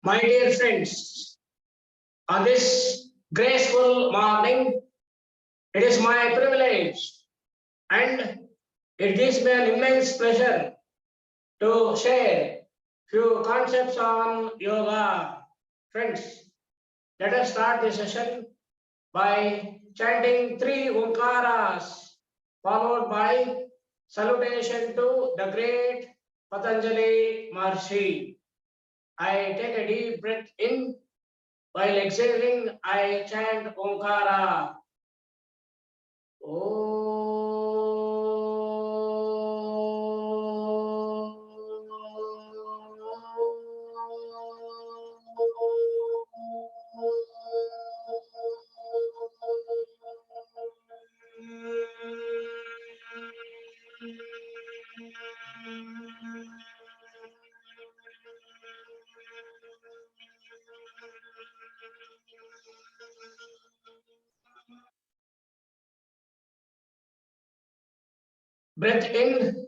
My dear friends, on this graceful morning, it is my privilege and it gives me an immense pleasure to share few concepts on yoga. Friends, let us start this session by chanting three Omkaras, followed by salutation to the great Patanjali Maharishi. I take a deep breath in. While exhaling, I chant Omkara. Breath in.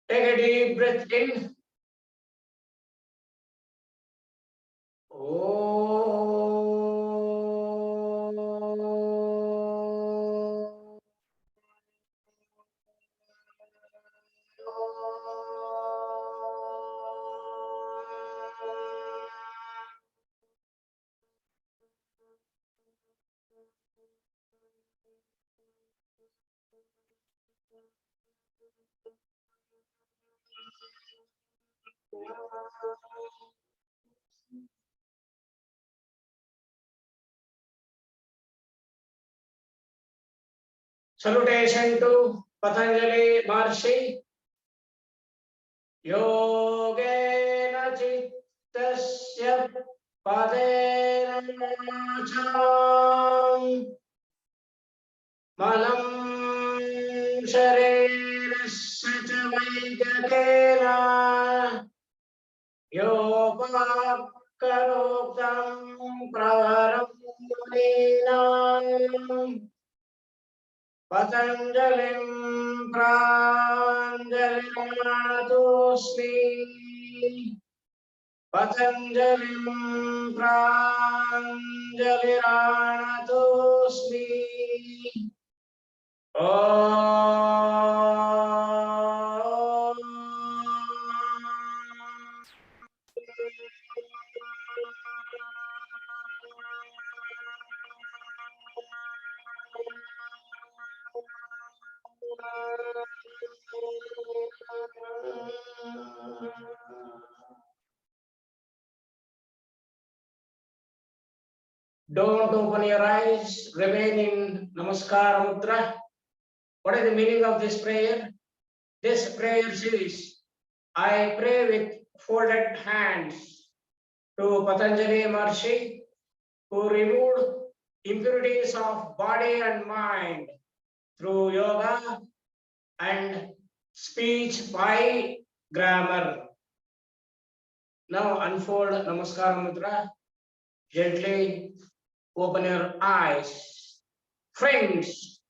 Take a deep breath in. Salutation to Patanjali Maharishi. Yogena chittasya padena vacham malam sharirasya cha vaidakena yopakaroptam pravaram muninam Patanjalim pranjalinatosmi Patanjalim pranjaliranatosmi Om. Don't open your eyes, remain in namaskara mudra. What is the meaning of this prayer? This prayer says, I pray with folded hands to Patanjali Maharishi, who removed impurities of body and mind through yoga and speech by grammar. Now unfold namaskara mudra. Gently open your eyes. Friends,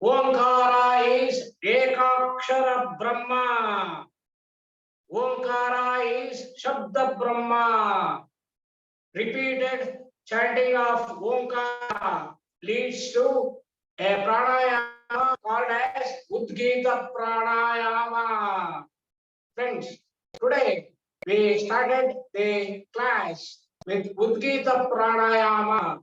Omkara is Ekakshara Brahma. Omkara is Shabda Brahma. Repeated chanting of Omkara leads to a pranayama called as Udgeeta Pranayama. Friends, today we started the class with Udgeeta Pranayama.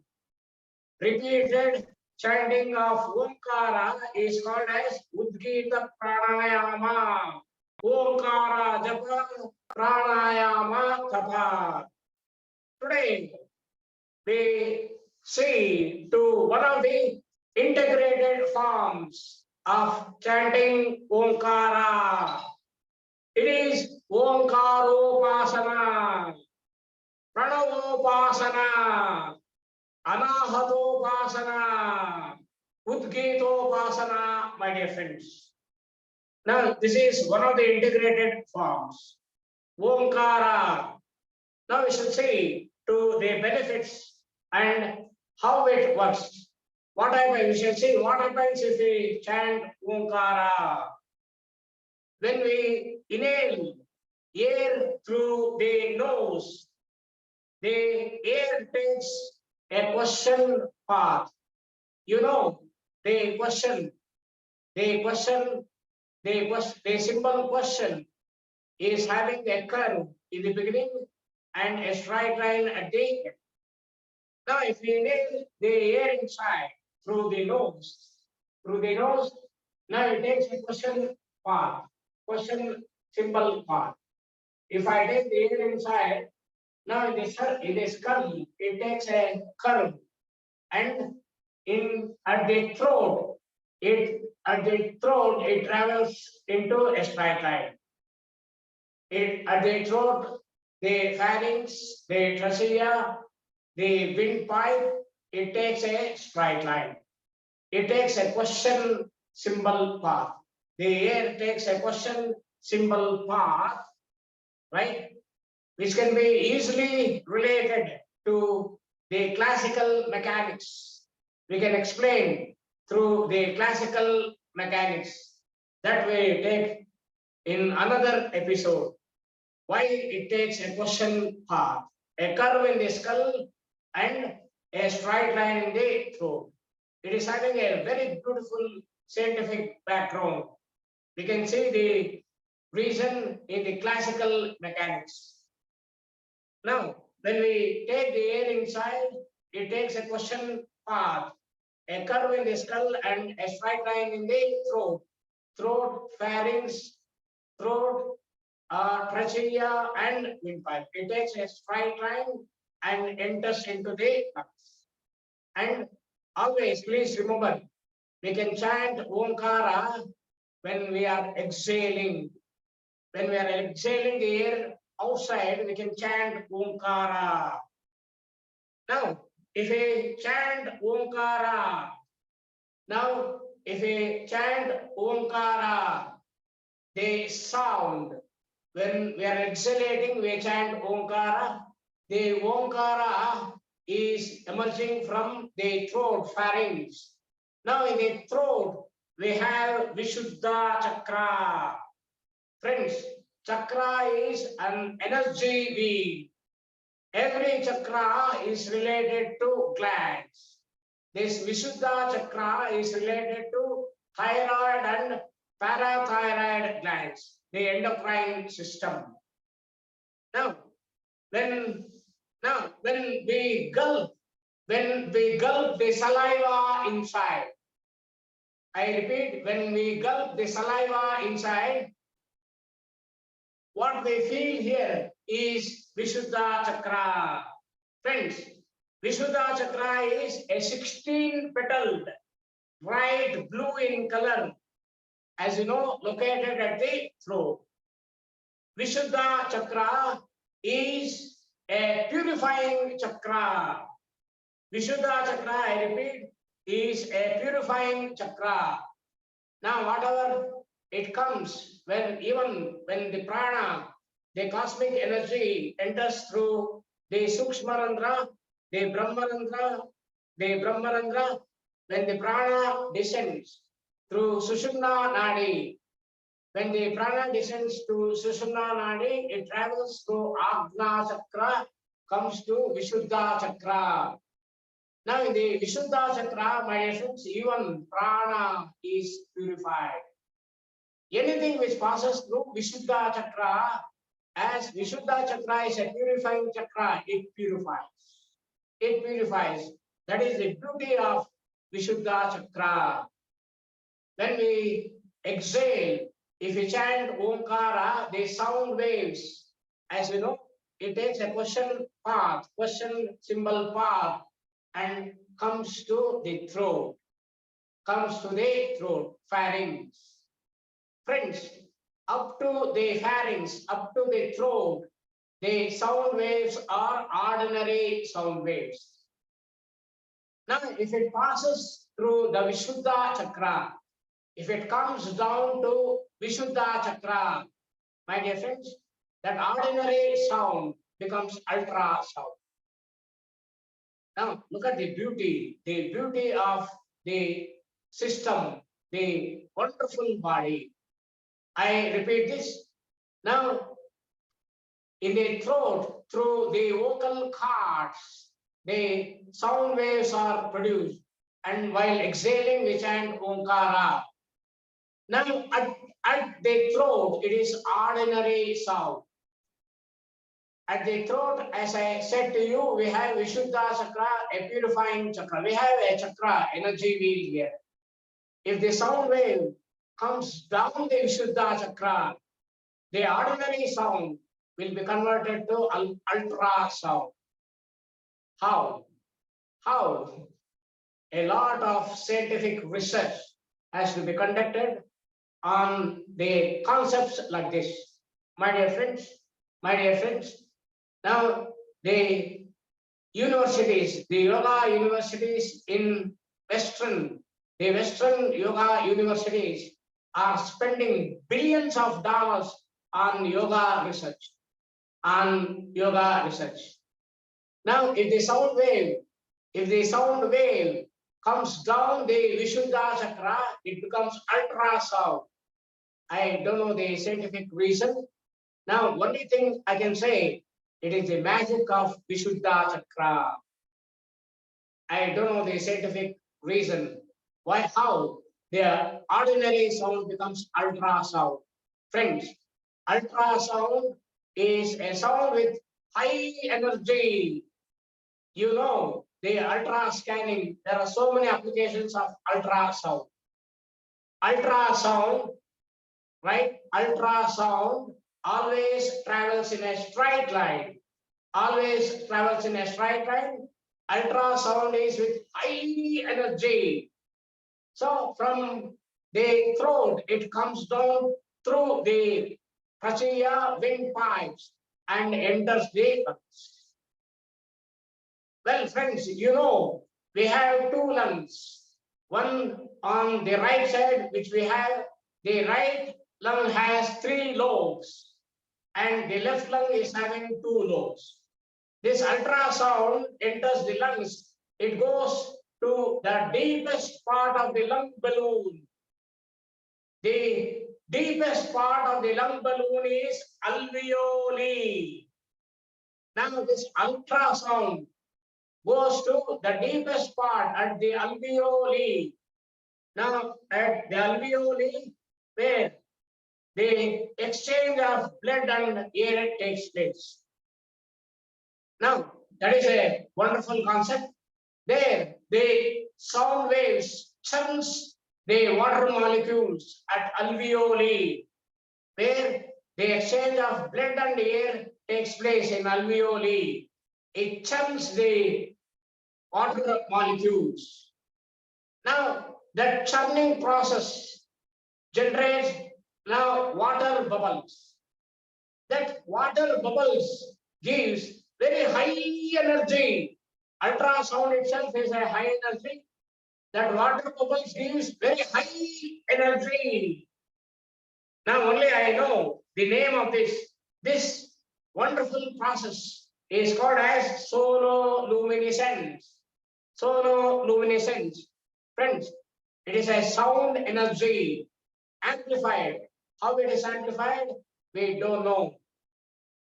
Repeated chanting of Omkara is called as Udgeeta Pranayama. Omkara Japa Pranayama Tapa. Today we see to one of the integrated forms of chanting Omkara. It is Omkaropasana, Pranavopasana, Anahatopasana, Udgeetopasana, my dear friends. Now, this is one of the integrated forms. Omkara. Now we should see to the benefits and how it works. What happens? We shall see what happens if we chant Omkara. When we inhale air through the nose, the air takes a question path. You know, the question, the simple question is having a curve in the beginning and a straight line at the end. Now, if we inhale the air inside through the nose, now it takes a question path, question simple path. If I take the air inside, now in this curve, it takes a curve, and at the throat, it travels into a straight line. At the throat, the pharynx, the trachea, the windpipe, it takes a straight line. It takes a question symbol path. The air takes a question symbol path, right? Which can be easily related to the classical mechanics. We can explain through the classical mechanics that we take in another episode. Why it takes a question path, a curve in the skull and a straight line in the throat. It is having a very beautiful scientific background. We can see the reason in the classical mechanics. Now, when we take the air inside, it takes a question path, a curve in the skull and a straight line in the throat. Throat, pharynx, throat, trachea and windpipe. It takes a straight line and enters into the lungs. And always, please remember, we can chant Omkara when we are exhaling. When we are exhaling the air outside, we can chant Omkara. Now, if we chant Omkara, the sound, when we are exhalating, we chant Omkara. The Omkara is emerging from the throat, pharynx. Now in the throat, we have Vishuddha Chakra. Friends, chakra is an energy wheel. Every chakra is related to glands. This Vishuddha Chakra is related to thyroid and parathyroid glands, the endocrine system. Now, when we gulp the saliva inside, I repeat, when we gulp the saliva inside, what we feel here is Vishuddha Chakra. Friends, Vishuddha Chakra is a 16-petaled, bright blue in color, as you know, located at the throat. Vishuddha Chakra is a purifying chakra. Vishuddha Chakra, I repeat, is a purifying chakra. Now, whatever it comes, even when the prana, the cosmic energy enters through the Sukshmarandra, the Brahmarandra, when the prana descends through Sushumna Nadi, when the prana descends to Sushumna Nadi, it travels through Agna Chakra, comes to Vishuddha Chakra. Now in the Vishuddha Chakra, my dear friends, even prana is purified. Anything which passes through Vishuddha Chakra, as Vishuddha Chakra is a purifying chakra, it purifies. It purifies. That is the beauty of Vishuddha Chakra. When we exhale, if we chant Omkara, the sound waves, as we know, it takes a question symbol path, and comes to the throat, pharynx. Friends, up to the pharynx, up to the throat, the sound waves are ordinary sound waves. Now, if it passes through the Vishuddha chakra, if it comes down to Vishuddha chakra, my dear friends, that ordinary sound becomes ultra sound. Now, look at the beauty of the system, the wonderful body. I repeat this. Now, in the throat, through the vocal cords, the sound waves are produced. And while exhaling, we chant Omkara. Now, at the throat, it is ordinary sound. At the throat, as I said to you, we have Vishuddha chakra, a purifying chakra. We have a chakra, energy wheel here. If the sound wave comes down the Vishuddha chakra, the ordinary sound will be converted to ultra sound. How? How? A lot of scientific research has to be conducted on the concepts like this. My dear friends, now the universities, the yoga universities in the Western yoga universities are spending billions of dollars on yoga research. Now, if the sound wave comes down the Vishuddha chakra, it becomes ultra sound. I don't know the scientific reason. Now, only thing I can say, it is the magic of Vishuddha chakra. I don't know the scientific reason why, how the ordinary sound becomes ultra sound. Friends, ultrasound is a sound with high energy. You know, the ultra scanning, there are so many applications of ultrasound. Ultrasound, right? Ultrasound always travels in a straight line. Always travels in a straight line. Ultrasound is with high energy. So from the throat, it comes down through the trachea windpipes and enters the lungs. Well, friends, you know, we have two lungs. One on the right side, which we have, the right lung has 3 lobes, and the left lung is having 2 lobes. This ultrasound enters the lungs. It goes to the deepest part of the lung balloon. The deepest part of the lung balloon is alveoli. Now this ultrasound goes to the deepest part at the alveoli. Now at the alveoli, where the exchange of blood and air takes place. Now that is a wonderful concept. There, the sound waves churns the water molecules at alveoli, where the exchange of blood and air takes place in alveoli. It churns the water molecules. Now, that churning process generates now water bubbles. That water bubbles gives very high energy. Ultrasound itself is a high energy. That water bubbles gives very high energy. Now only I know the name of this wonderful process is called as sonoluminescence. Sonoluminescence. Friends, it is a sound energy amplified. How it is amplified, we don't know.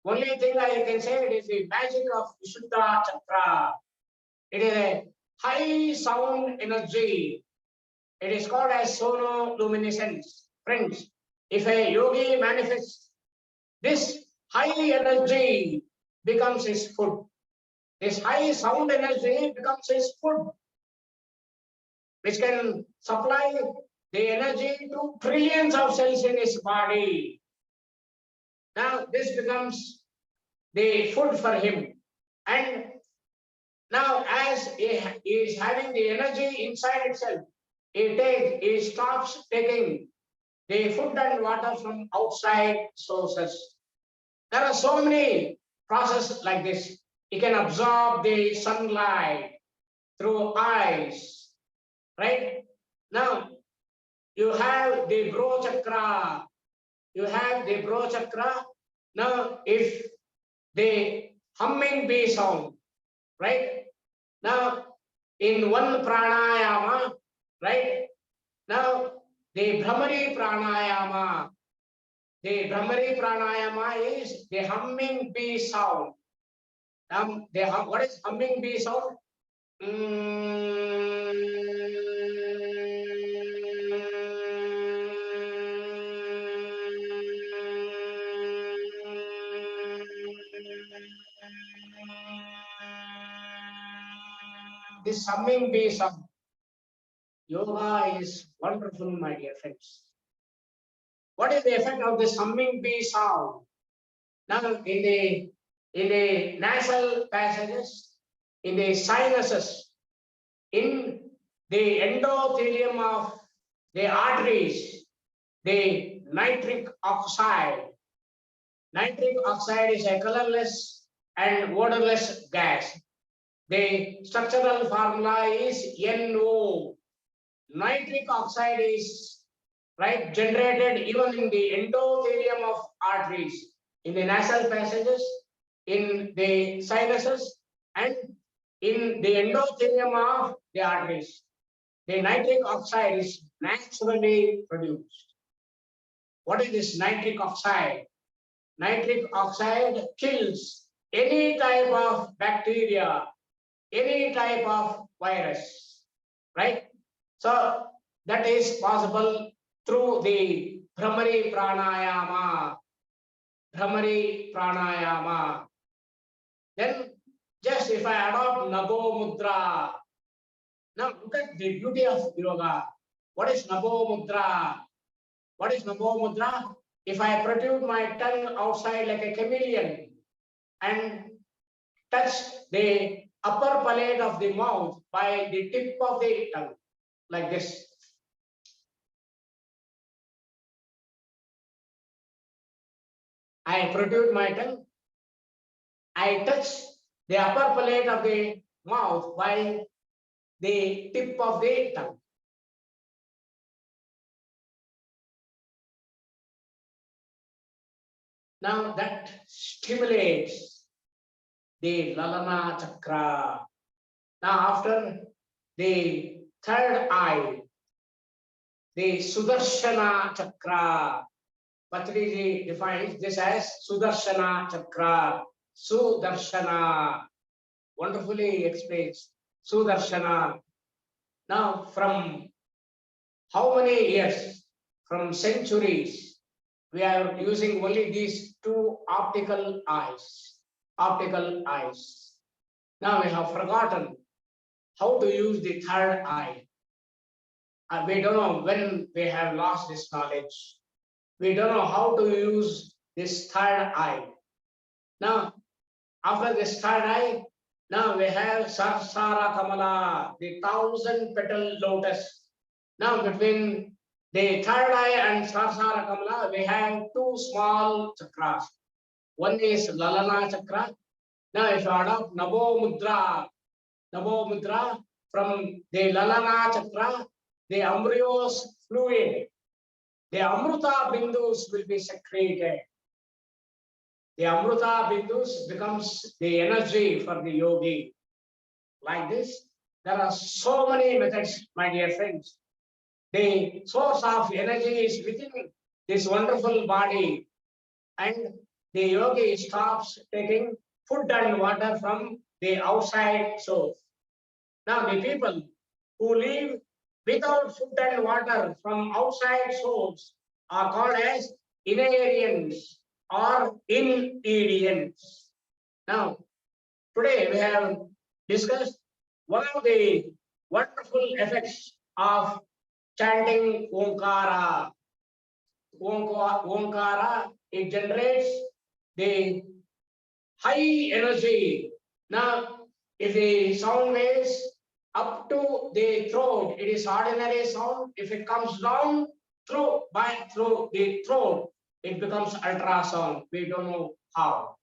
Only thing I can say, it is the magic of Vishuddha chakra. It is a high sound energy. It is called as sonoluminescence. Friends, if a yogi manifests, this high energy becomes his food. This high sound energy becomes his food, which can supply the energy to trillions of cells in his body. Now this becomes the food for him. And now as he is having the energy inside itself, he stops taking the food and water from outside sources. There are so many processes like this. You can absorb the sunlight through eyes, right? Now, you have the bro chakra. You have the bro chakra. Now, if the humming bee sound, right? Now, in one pranayama, right? Now, the Brahmari pranayama. The Brahmari pranayama is the humming bee sound. What is humming bee sound? This humming bee sound. Yoga is wonderful, my dear friends. What is the effect of this humming bee sound? Now, in the nasal passages, in the sinuses, in the endothelium of the arteries, the nitric oxide. Nitric oxide is a colorless and odorless gas. The structural formula is NO. Nitric oxide is generated even in the endothelium of arteries, in the nasal passages, in the sinuses, and in the endothelium of the arteries. The nitric oxide is naturally produced. What is this nitric oxide? Nitric oxide kills any type of bacteria, any type of virus, right? So that is possible through the Brahmari pranayama. Brahmari pranayama. Then just if I adopt Nabo mudra. Now look at the beauty of yoga. What is Nabo mudra? What is Nabo mudra? If I protrude my tongue outside like a chameleon and touch the upper palate of the mouth by the tip of the tongue, like this. I protrude my tongue. I touch the upper palate of the mouth by the tip of the tongue. Now that stimulates the Lalana chakra. Now after the third eye, the Sudarshana chakra. Patriji defines this as Sudarshana chakra. Sudarshana. Wonderfully explains. Sudarshana. Now from how many years? From centuries, we are using only these two optical eyes. Optical eyes. Now we have forgotten how to use the third eye. We don't know when we have lost this knowledge. We don't know how to use this third eye. Now, after this third eye, now we have Sarsara Kamala, the 1,000-petal lotus. Now, between the third eye and Sarsara Kamala, we have two small chakras. One is Lalana chakra. Now, if you adopt Nabo mudra from the Lalana chakra, the embryos fluid, the Amruta bindus will be secreted. The Amruta bindus becomes the energy for the yogi. Like this, there are so many methods, my dear friends. The source of energy is within this wonderful body, and the yogi stops taking food and water from the outside source. Now, the people who live without food and water from outside source are called as Inarians or Inedients. Now, today we have discussed one of the wonderful effects of chanting Omkara. Omkara, it generates the high energy. Now, if the sound waves up to the throat, it is ordinary sound. If it comes down, through the throat, it becomes ultrasound. We don't know how.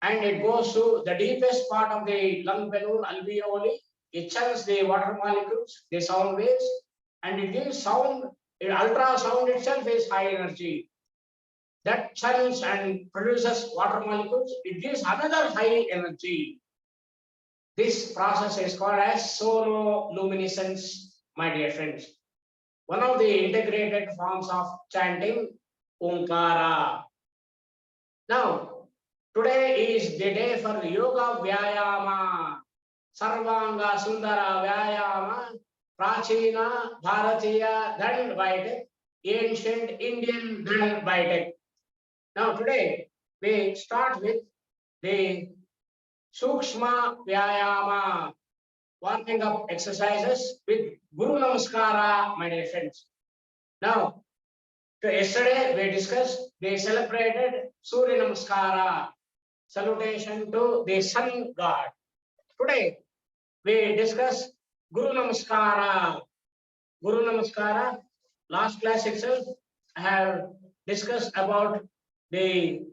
And it goes to the deepest part of the lung balloon, alveoli. It channels the water molecules, the sound waves, and it gives sound. Ultrasound itself is high energy. That channels and produces water molecules. It gives another high energy. This process is called as sonoluminescence, my dear friends. One of the integrated forms of chanting Omkara. Now, today is the day for Yoga Vyayama, Sarvanga Sundara Vyayama, Prachina Bharatiya Dand bytak, ancient Indian Dand bytak. Now, today we start with the Sukshma Vyayama, warming up exercises with Guru Namaskara, my dear friends. Now, yesterday we discussed, they celebrated Surya Namaskara, salutation to the sun god. Today we discuss Guru Namaskara. Guru Namaskara, last class itself, I have discussed about the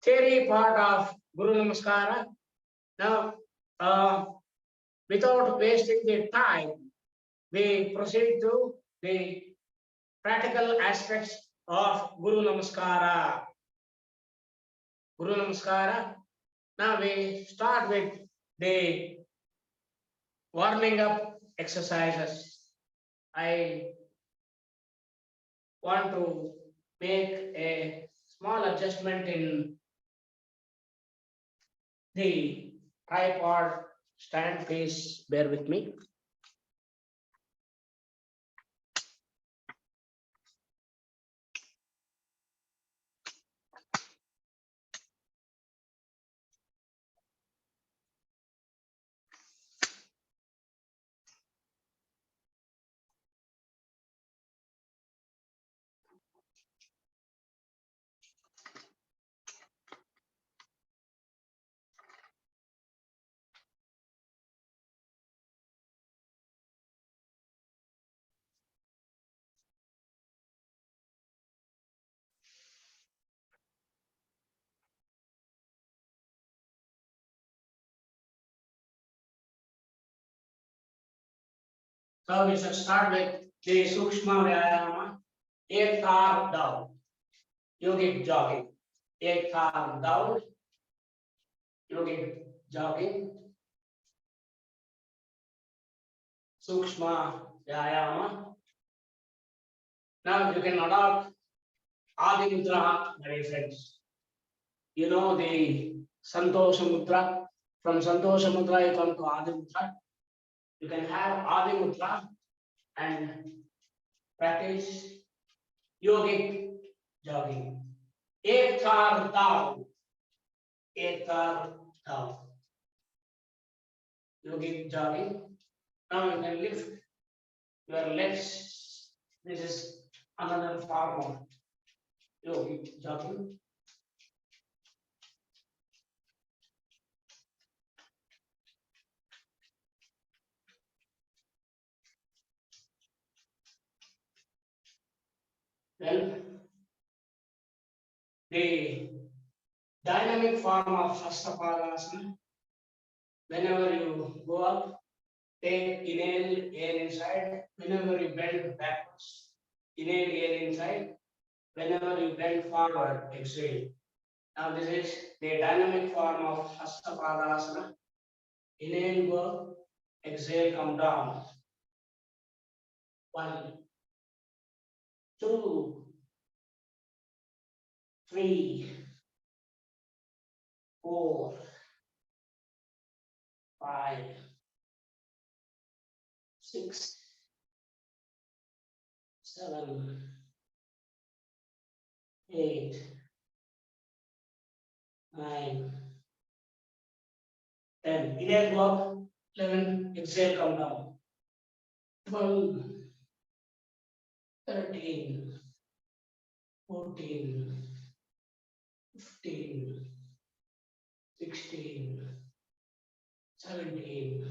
theory part of Guru Namaskara. Now, without wasting the time, we proceed to the practical aspects of Guru Namaskara. Guru Namaskara. Now we start with the warming up exercises. I want to make a small adjustment in the tripod stand. Please bear with me. So we should start with the Sukshma Vyayama, एक Thar down, yogic jogging, एक Thar down, yogic jogging, Sukshma Vyayama. Now you can adopt Adi Mudra, my dear friends. You know the Santosha Mudra. From Santosha Mudra you come to Adi Mudra. You can have Adi Mudra and practice yogic jogging. एक Thar down, एक Thar down. Yogic jogging. Now you can lift your legs. This is another form of yogic jogging. Then the dynamic form of Hastapadasana. Whenever you go up, take inhale air inside. Whenever you bend backwards, inhale air inside. Whenever you bend forward, exhale. Now this is the dynamic form of Hastapadasana. Inhale, go up, exhale, come down. 1, 2, 3, 4, 5, 6, 7, 8, 9, 10. Inhale, go up. 11. Exhale, come down. 12, 13, 14, 15, 16, 17,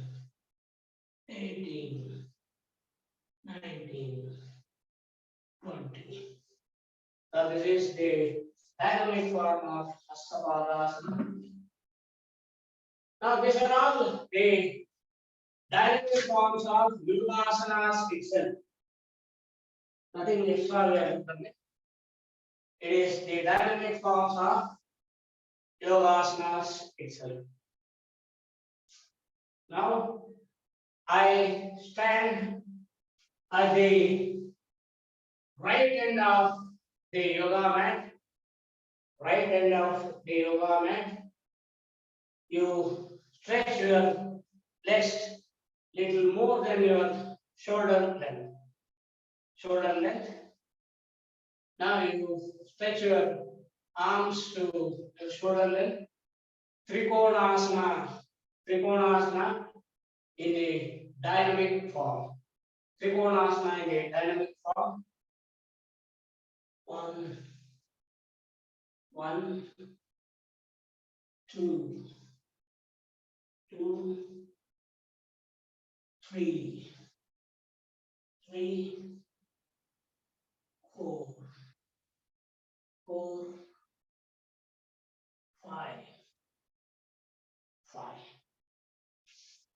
18, 19, 20. So this is the dynamic form of Hastapadasana. Now these are all the dynamic forms of Yogasanas itself. Nothing extra we are doing. It is the dynamic forms of Yogasanas itself. Now I stand at the right end of the yoga mat. Right end of the yoga mat. You stretch your legs little more than your shoulder length. Shoulder length. Now you stretch your arms to your shoulder length. Trikonasana. Trikonasana in a dynamic form. Trikonasana in a dynamic form. One, two, three, four, five.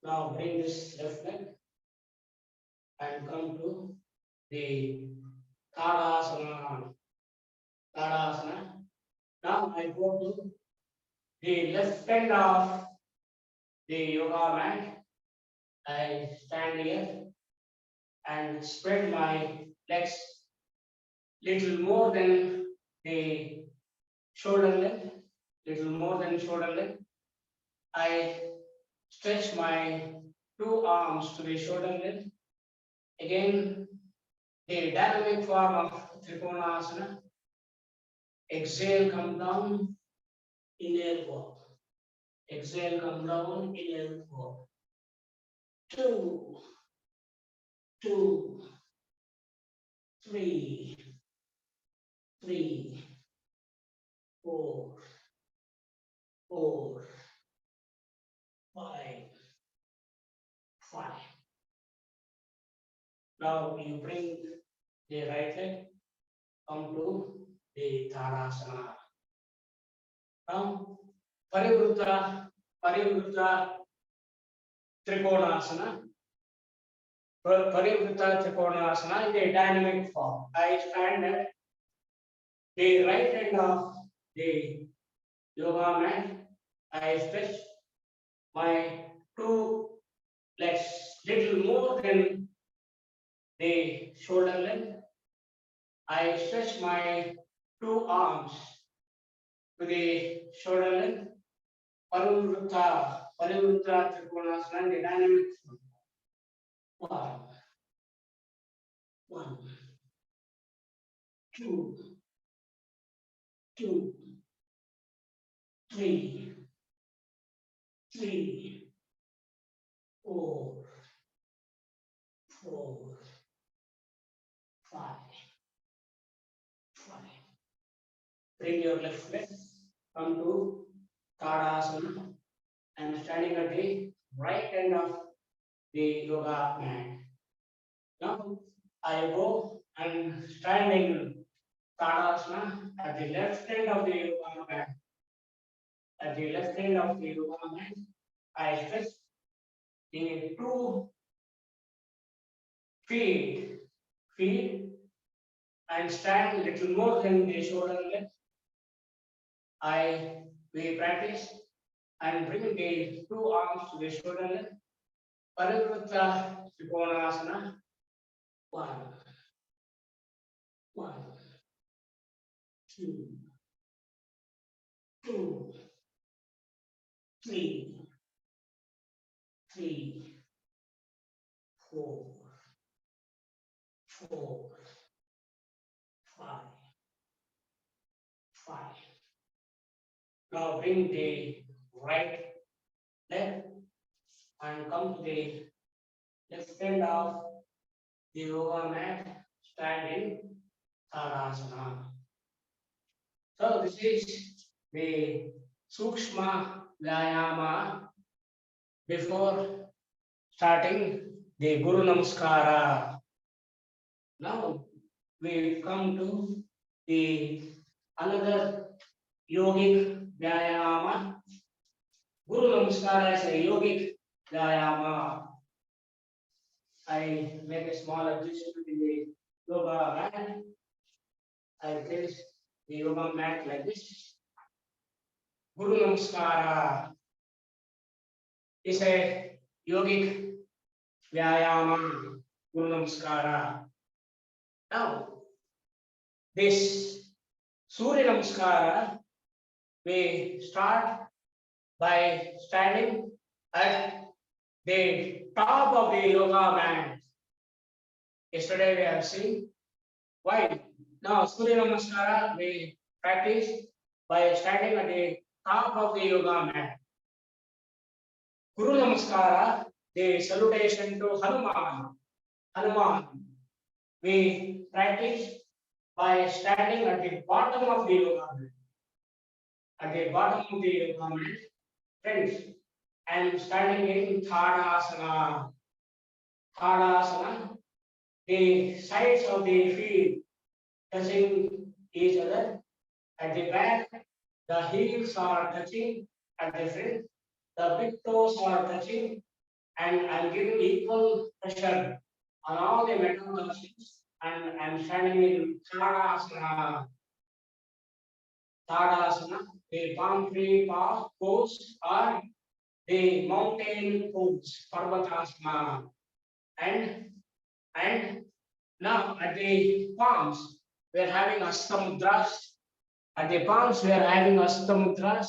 Now bring this left leg and come to the Tadasana. Tadasana. Now I go to the left end of the yoga mat. I stand here and spread my legs little more than the shoulder length. Little more than shoulder length. I stretch my two arms to the shoulder length. Again, the dynamic form of Trikonasana. Exhale, come down, inhale, walk. Exhale, come down, inhale, walk. Two, three, four, five. Now you bring the right leg, come to the Tadasana. Now, Parivruta Trikonasana. Parivruta Trikonasana is a dynamic form. I stand at the right end of the yoga mat. I stretch my two legs little more than the shoulder length. I stretch my two arms to the shoulder length. Parivruta Trikonasana, the dynamic form. One, two, three, four, five. Bring your left leg, come to Tadasana. I am standing at the right end of the yoga mat. Now I go and stand in Tadasana at the left end of the yoga mat. At the left end of the yoga mat, I stretch the two feet and stand little more than the shoulder length. We practice and bring the two arms to the shoulder length. Parivruta Trikonasana. One, two, three, four, five. Now bring the right leg and come to the left end of the yoga mat, stand in Tadasana. So this is the Sukshma Vyayama before starting the Guru Namaskara. Now we come to the another yogic vyayama. Guru Namaskara is a yogic vyayama. I make a small adjustment in the yoga mat. I place the yoga mat like this. Guru Namaskara is a yogic vyayama. Guru Namaskara. Now, this Surya Namaskara, we start by standing at the top of the yoga mat. Yesterday we have seen why. Now Surya Namaskara we practice by standing at the top of the yoga mat. Guru Namaskara, the salutation to Hanuman. Hanuman, we practice by standing at the bottom of the yoga mat. At the bottom of the yoga mat, friends, I am standing in Thadasana. Thadasana, the sides of the feet touching each other. At the back, the heels are touching at the front. The big toes are touching, and I'm giving equal pressure on all the metatarsals, and I'm standing in Thadasana. Tadasana, the palm tree pose or the mountain pose, Parvatasana. And and now at the palms, we are having Astamudras. At the palms, we are having Astamudras.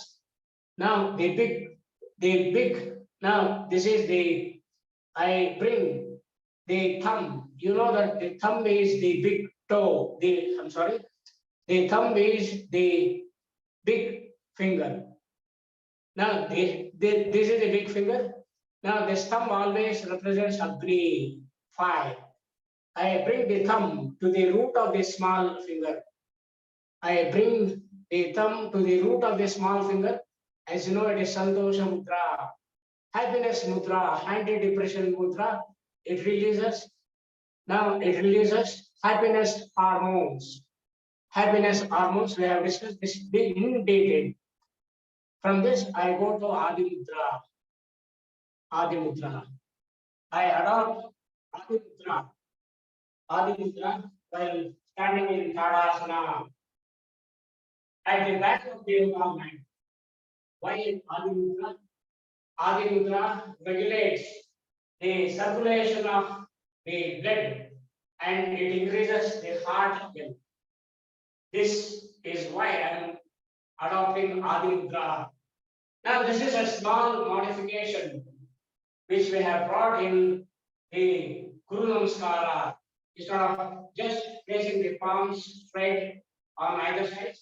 Now the big, now this is the, I bring the thumb. You know that the thumb is the big toe. I'm sorry, the thumb is the big finger. Now, this is a big finger. Now, this thumb always represents Agni, fire. I bring the thumb to the root of the small finger. I bring the thumb to the root of the small finger. As you know, it is Santosha Mudra, happiness mudra, anti-depression mudra. It releases, now it releases happiness hormones. Happiness hormones, we have discussed this in detail. From this, I go to Adi Mudra. Adi Mudra. I adopt Adi Mudra. Adi Mudra while standing in Tadasana. At the back of the yoga mat. Why Adi Mudra? Adi Mudra regulates the circulation of the blood and it increases the heart health. This is why I am adopting Adi Mudra. Now, this is a small modification which we have brought in the Guru Namaskara. Instead of just placing the palms straight on either side,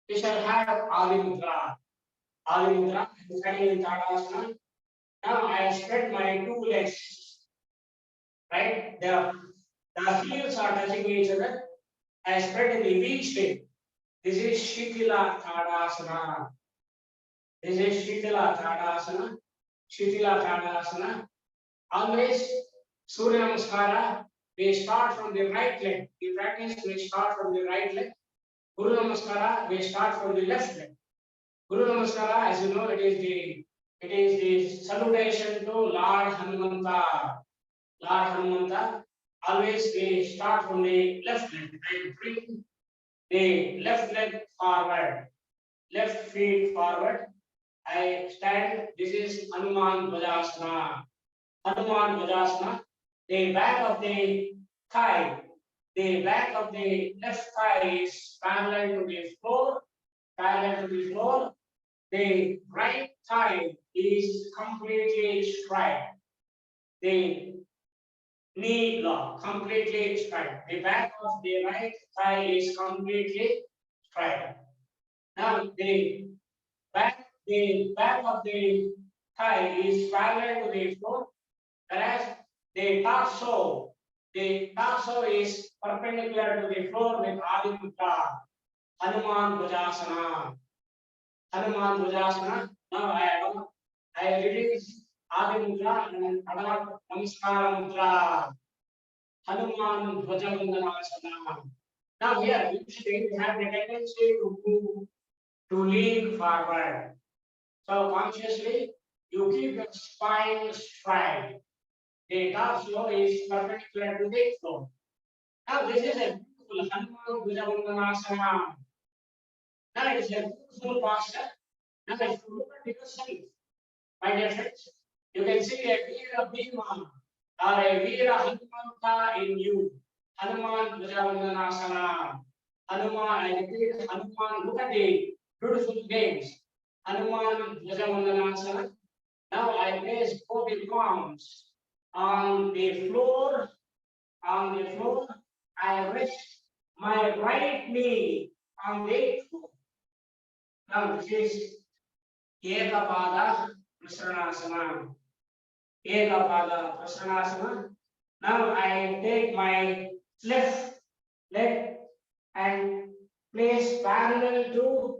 we shall have Adi Mudra. Adi Mudra, standing in Tadasana. Now I spread my two legs, right? The heels are touching each other. I spread in the V shape. This is Shitila Tadasana. This is Shitila Tadasana. Shitila Tadasana. Always Surya Namaskara, we start from the right leg. We practice, we start from the right leg. Guru Namaskara, we start from the left leg. Guru Namaskara, as you know, it is the salutation to Lord Hanumanta. Lord Hanumanta. Always we start from the left leg and bring the left leg forward, left feet forward. I stand. This is Hanuman Vajasana. Hanuman Vajasana. The back of the thigh, the back of the left thigh is parallel to the floor, parallel to the floor. The right thigh is completely straight. The knee lock completely straight. The back of the right thigh is completely straight. Now the back of the thigh is parallel to the floor, whereas the torso is perpendicular to the floor with Adi Mudra. Hanuman Vajasana. Hanuman Vajasana. Now I release Adi Mudra and adopt Namaskara Mudra. Hanuman Vajavandhanasana. Now here, usually we have the tendency to move, to lean forward. So consciously, you keep your spine straight. The torso is perpendicular to the floor. Now this is a beautiful Hanuman Bhujavanganasana. Now it is a beautiful posture. Now if you look at yourself, my dear friends, you can see a Veera Bhima or a Veera Hanumanta in you. Hanuman Bhujavanganasana. Hanuman, I repeat, Hanuman, look at the beautiful names. Hanuman Bhujavanganasana. Now I place both the palms on the floor. On the floor, I rest my right knee on the floor. Now this is Ekapada Prasranasana. Ekapada Prasranasana. Now I take my left leg and place parallel to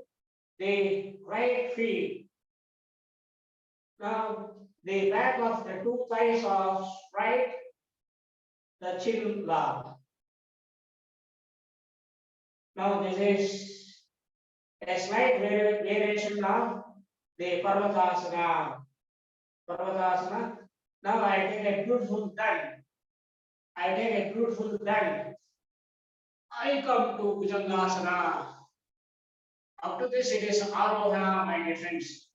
the right feet. Now the back of the two thighs are right, the chin lock. Now this is a slight variation of the Parvatasana. Parvatasana. Now I take a beautiful done. I take a beautiful done. I come to Bhujangasana. Up to this, it is Arohana, my dear friends.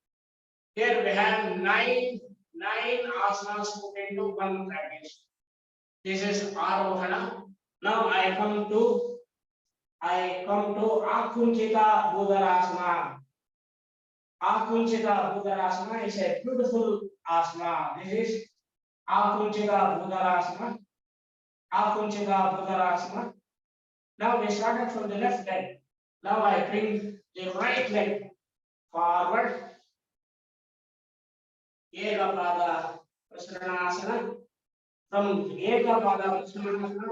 Here we have nine asanas put into one practice. This is Arohana. Now I come to Akunchita Buddharasana. Akunchita Buddharasana is a beautiful asana. This is Akunchita Buddharasana. Akunchita Buddharasana. Now we started from the left leg. Now I bring the right leg forward. Ekapada Prasranasana. From Ekapada Prasranasana,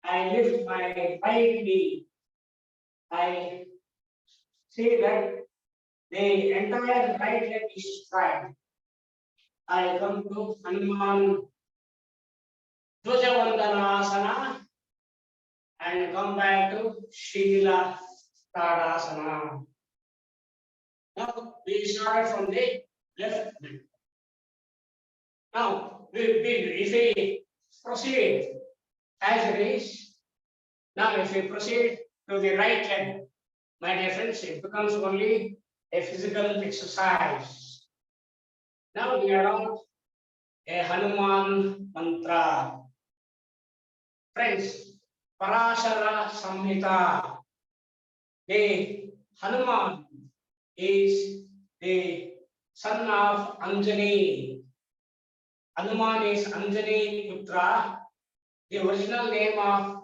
I lift my right knee. I see that the entire right leg is straight. I come to Hanuman Dvajavandhanasana and come back to Shila Tadasana. Now we started from the left leg. Now if we proceed as it is, now if we proceed to the right leg, my dear friends, it becomes only a physical exercise. Now we adopt a Hanuman mantra. Friends, Parashara Samhita. The Hanuman is the son of Anjani. Hanuman is Anjani Putra. The original name of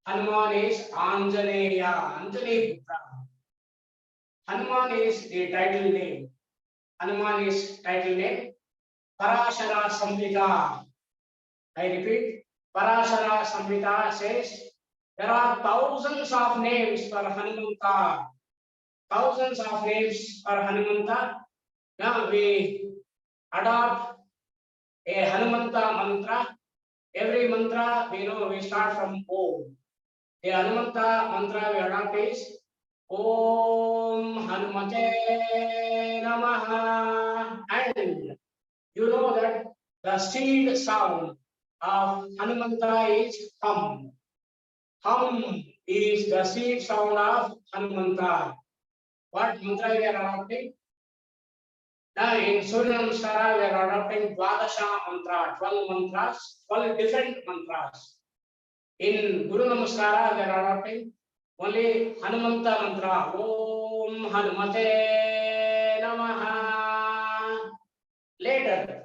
Hanuman is Anjaneya, Anjani Putra. Hanuman is the title name. Hanuman is title name. Parashara Samhita. I repeat, Parashara Samhita says there are thousands of names for Hanumanta. Thousands of names for Hanumanta. Now we adopt a Hanumanta mantra. Every mantra we know we start from Om. The Hanumanta mantra we adopt is Om Hanumate Namaha. And you know that the seed sound of Hanumanta is Hum. Hum is the seed sound of Hanumanta. What mantra we are adopting? Now in Surya Namaskara we are adopting Dwadasha mantra, 12 mantras, 12 different mantras. In Guru Namaskara we are adopting only Hanumanta mantra, Om Hanumate Namaha. Later,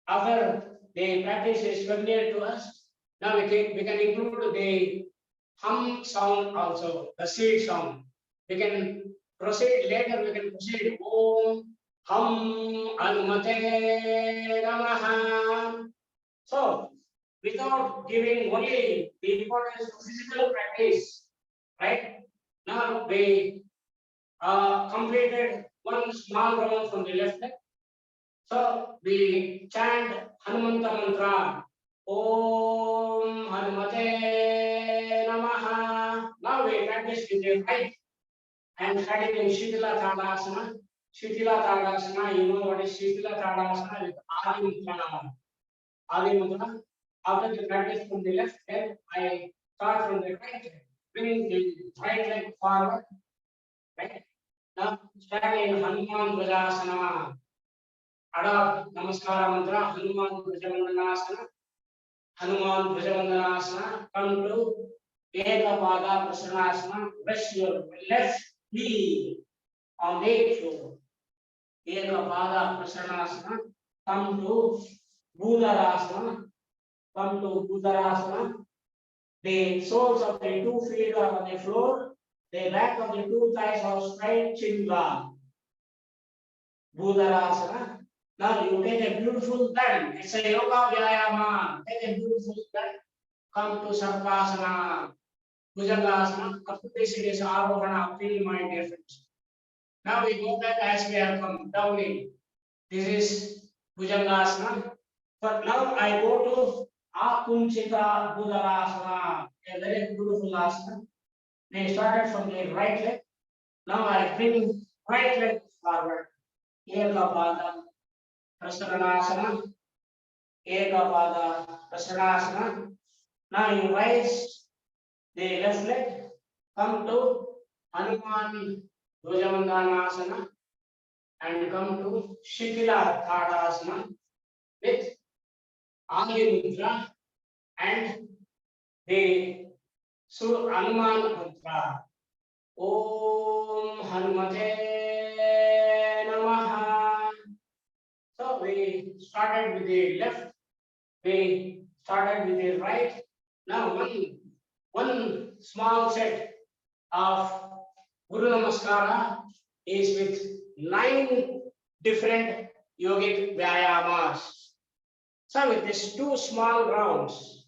after the practice is familiar to us, now we can include the hum sound also, the seed sound. We can proceed later, we can proceed Om Hum Hanumate Namaha. So, without giving only the importance of physical practice, right? Now we completed one small round from the left leg. So we chant Hanumanta mantra Om Hanumate Namaha. Now we practice with the right and starting in Shitila Tadasana. Shitila Tadasana, you know what is Shitila Tadasana with Adi Mudra. Adi Mudra. After the practice from the left leg, I start from the right leg, bringing the right leg forward. Right? Now starting in Hanuman Vajasana. Adopt namaskara mantra, Hanuman Vajavandhanasana. Hanuman Bhajavandanasana. Come to Ekapada Prasanasana. Rest your left knee on the floor. Ekapada Prasanasana. Come to Bhudarasana. Come to Bhudarasana. The soles of the 2 feet are on the floor. The back of the 2 thighs are straight, chin down. Bhudarasana. Now you take a beautiful bend. It's a yoga vyayama. Take a beautiful bend. Come to Sarvasana. Bhujangasana. After this it is Arohana. Feel my dear friends. Now we go back as we have come down in. This is Bhujangasana. But now I go to Akunchita Bhudarasana. A very beautiful asana. They started from the right leg. Now I bring right leg forward. Ekapada Prasanasana. Ekapada Prasanasana. Now you raise the left leg. Come to Hanuman Bhujavandhanasana and come to Shitila Tadasana with Adi Mudra and the Hanuman mantra. Om Hanumate Namaha. So we started with the left, we started with the right. Now one small set of Guru Namaskara is with 9 different yogic vyayamas. So with these 2 small rounds,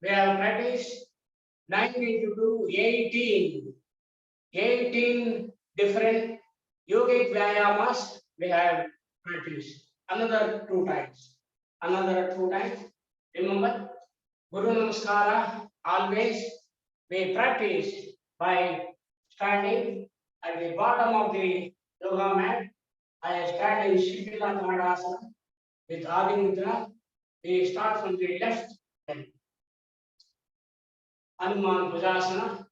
we have practiced 9 into 2, 18. 18 different yogic vyayamas we have practiced. Another 2 times. Another 2 times. Remember, Guru Namaskara always we practice by standing at the bottom of the yoga mat. I stand in Shitila Tadasana with Adi Mudra. We start from the left. Hanuman Bhujasana,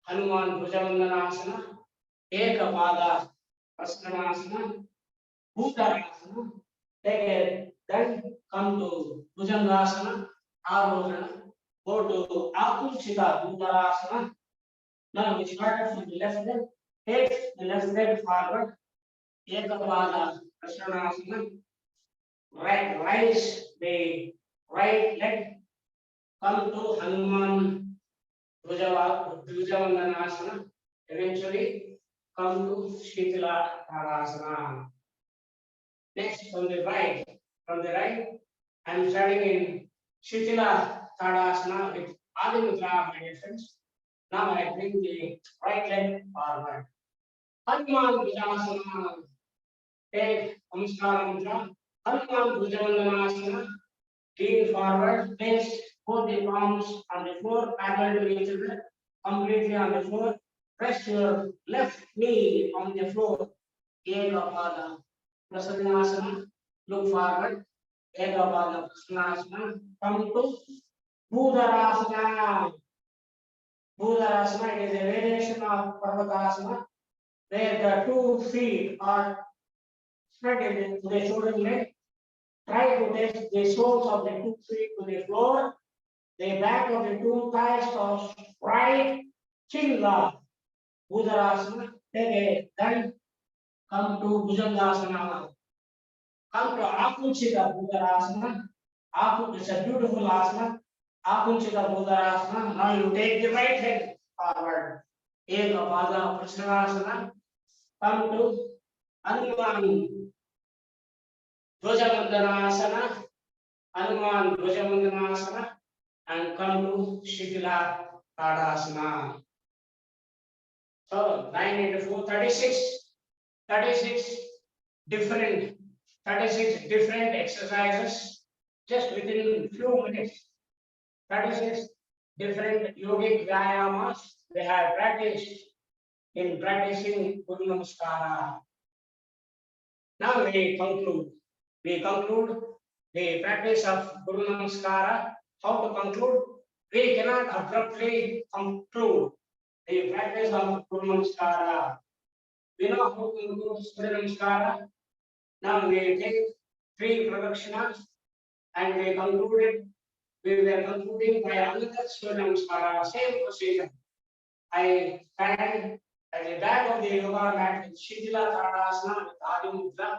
Hanuman Bhujavandhanasana, Ekapada Prasanasana, Bhudarasana. Then come to Bhujangasana, Arohana, go to Akunchita Bhudarasana. Now we started from the left leg, take the left leg forward, Ekapada Prasanasana, rise the right leg, come to Hanuman Bhujavandhanasana, eventually come to Shitila Tadasana. Next from the right, I'm starting in Shitila Tadasana with Adi Mudra, my dear friends. Now I bring the right leg forward. Hanuman Bhujasana, take Namaskara Mudra. Hanuman Bhujavandhanasana, lean forward, place both the palms on the floor, parallel to each other, completely on the floor. Press your left knee on the floor. Ekapada Prasanasana, look forward. Ekapada Prasanasana, come to Bhudarasana. Bhudarasana, it is a variation of Parvatasana, where the 2 feet are spread in the shoulder blade. Try to take the soles of the 2 feet to the floor. The back of the 2 thighs are right, chin down. Bhudarasana. Take a then come to Bhujangasana. Come to Akunchita Bhudarasana. It's a beautiful asana. Akunchita Bhudarasana. Now you take the right leg forward. Ekapada Prasanasana. Come to Hanuman Bhujavandhanasana. Hanuman Bhujavandhanasana. And come to Shitila Tadasana. So 9 into 4, 36. 36 different exercises just within few minutes. Practices different yogic vyayamas they have practiced in practicing Guru Namaskara. Now we conclude. We conclude the practice of Guru Namaskara. How to conclude? We cannot abruptly conclude the practice of Guru Namaskara. We know how to conclude Guru Namaskara. Now we take 3 pradakshinas and we concluded. We were concluding by another Surya Namaskara, same procedure. I stand at the back of the yoga mat in Shitila Tadasana with Adi Mudra.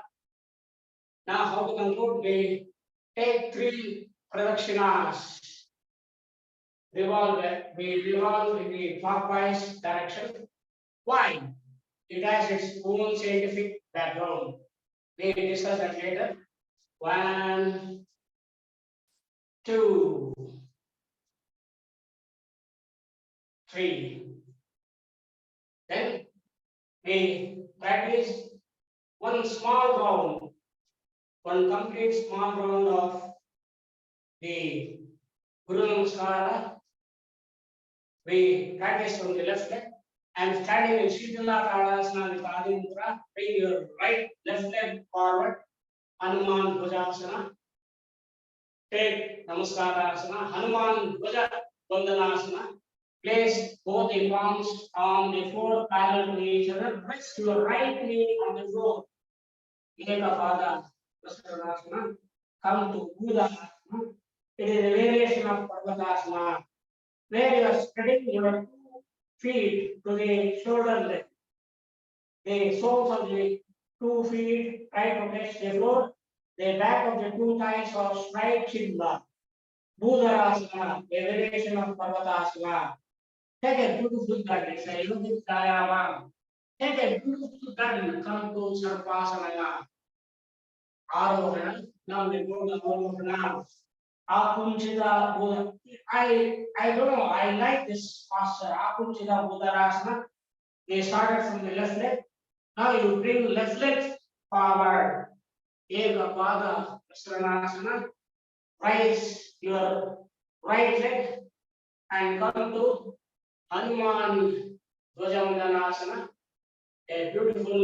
Now, how to conclude? We take 3 pradakshinas. We revolve in the clockwise direction. Why? It has its own scientific background. We discuss that later. 1, 2, 3. Then we practice one small round, one complete small round of the Guru Namaskara. We practice from the left leg. And standing in Shitala Tadasana with Adi Mudra, bring your left leg forward, Hanuman Bhujasana. Take Namaskarasana, Hanuman Bhuja Vandanasana. Place both the palms on the floor parallel to each other. Rest your right knee on the floor. Ekapada Vasarasana. Come to Udasana. It is a variation of Parvatasana, where you are spreading your 2 feet to the shoulder length. The soles of the 2 feet try to touch the floor. The back of the 2 thighs are straight Chidla. Bhudarasana, a variation of Parvatasana. Take a beautiful turn. It's a yogic vyayama. Take a beautiful turn. Come to Sarvasana. Arohana. Now we go to Arohana. Akunchita Buddha. I don't know. I like this posture. Akunchita Buddharasana. We started from the left leg. Now you bring left leg forward. Ekapada Vasarasana. Raise your right leg and come to Hanuman Dvajandanasana, a beautiful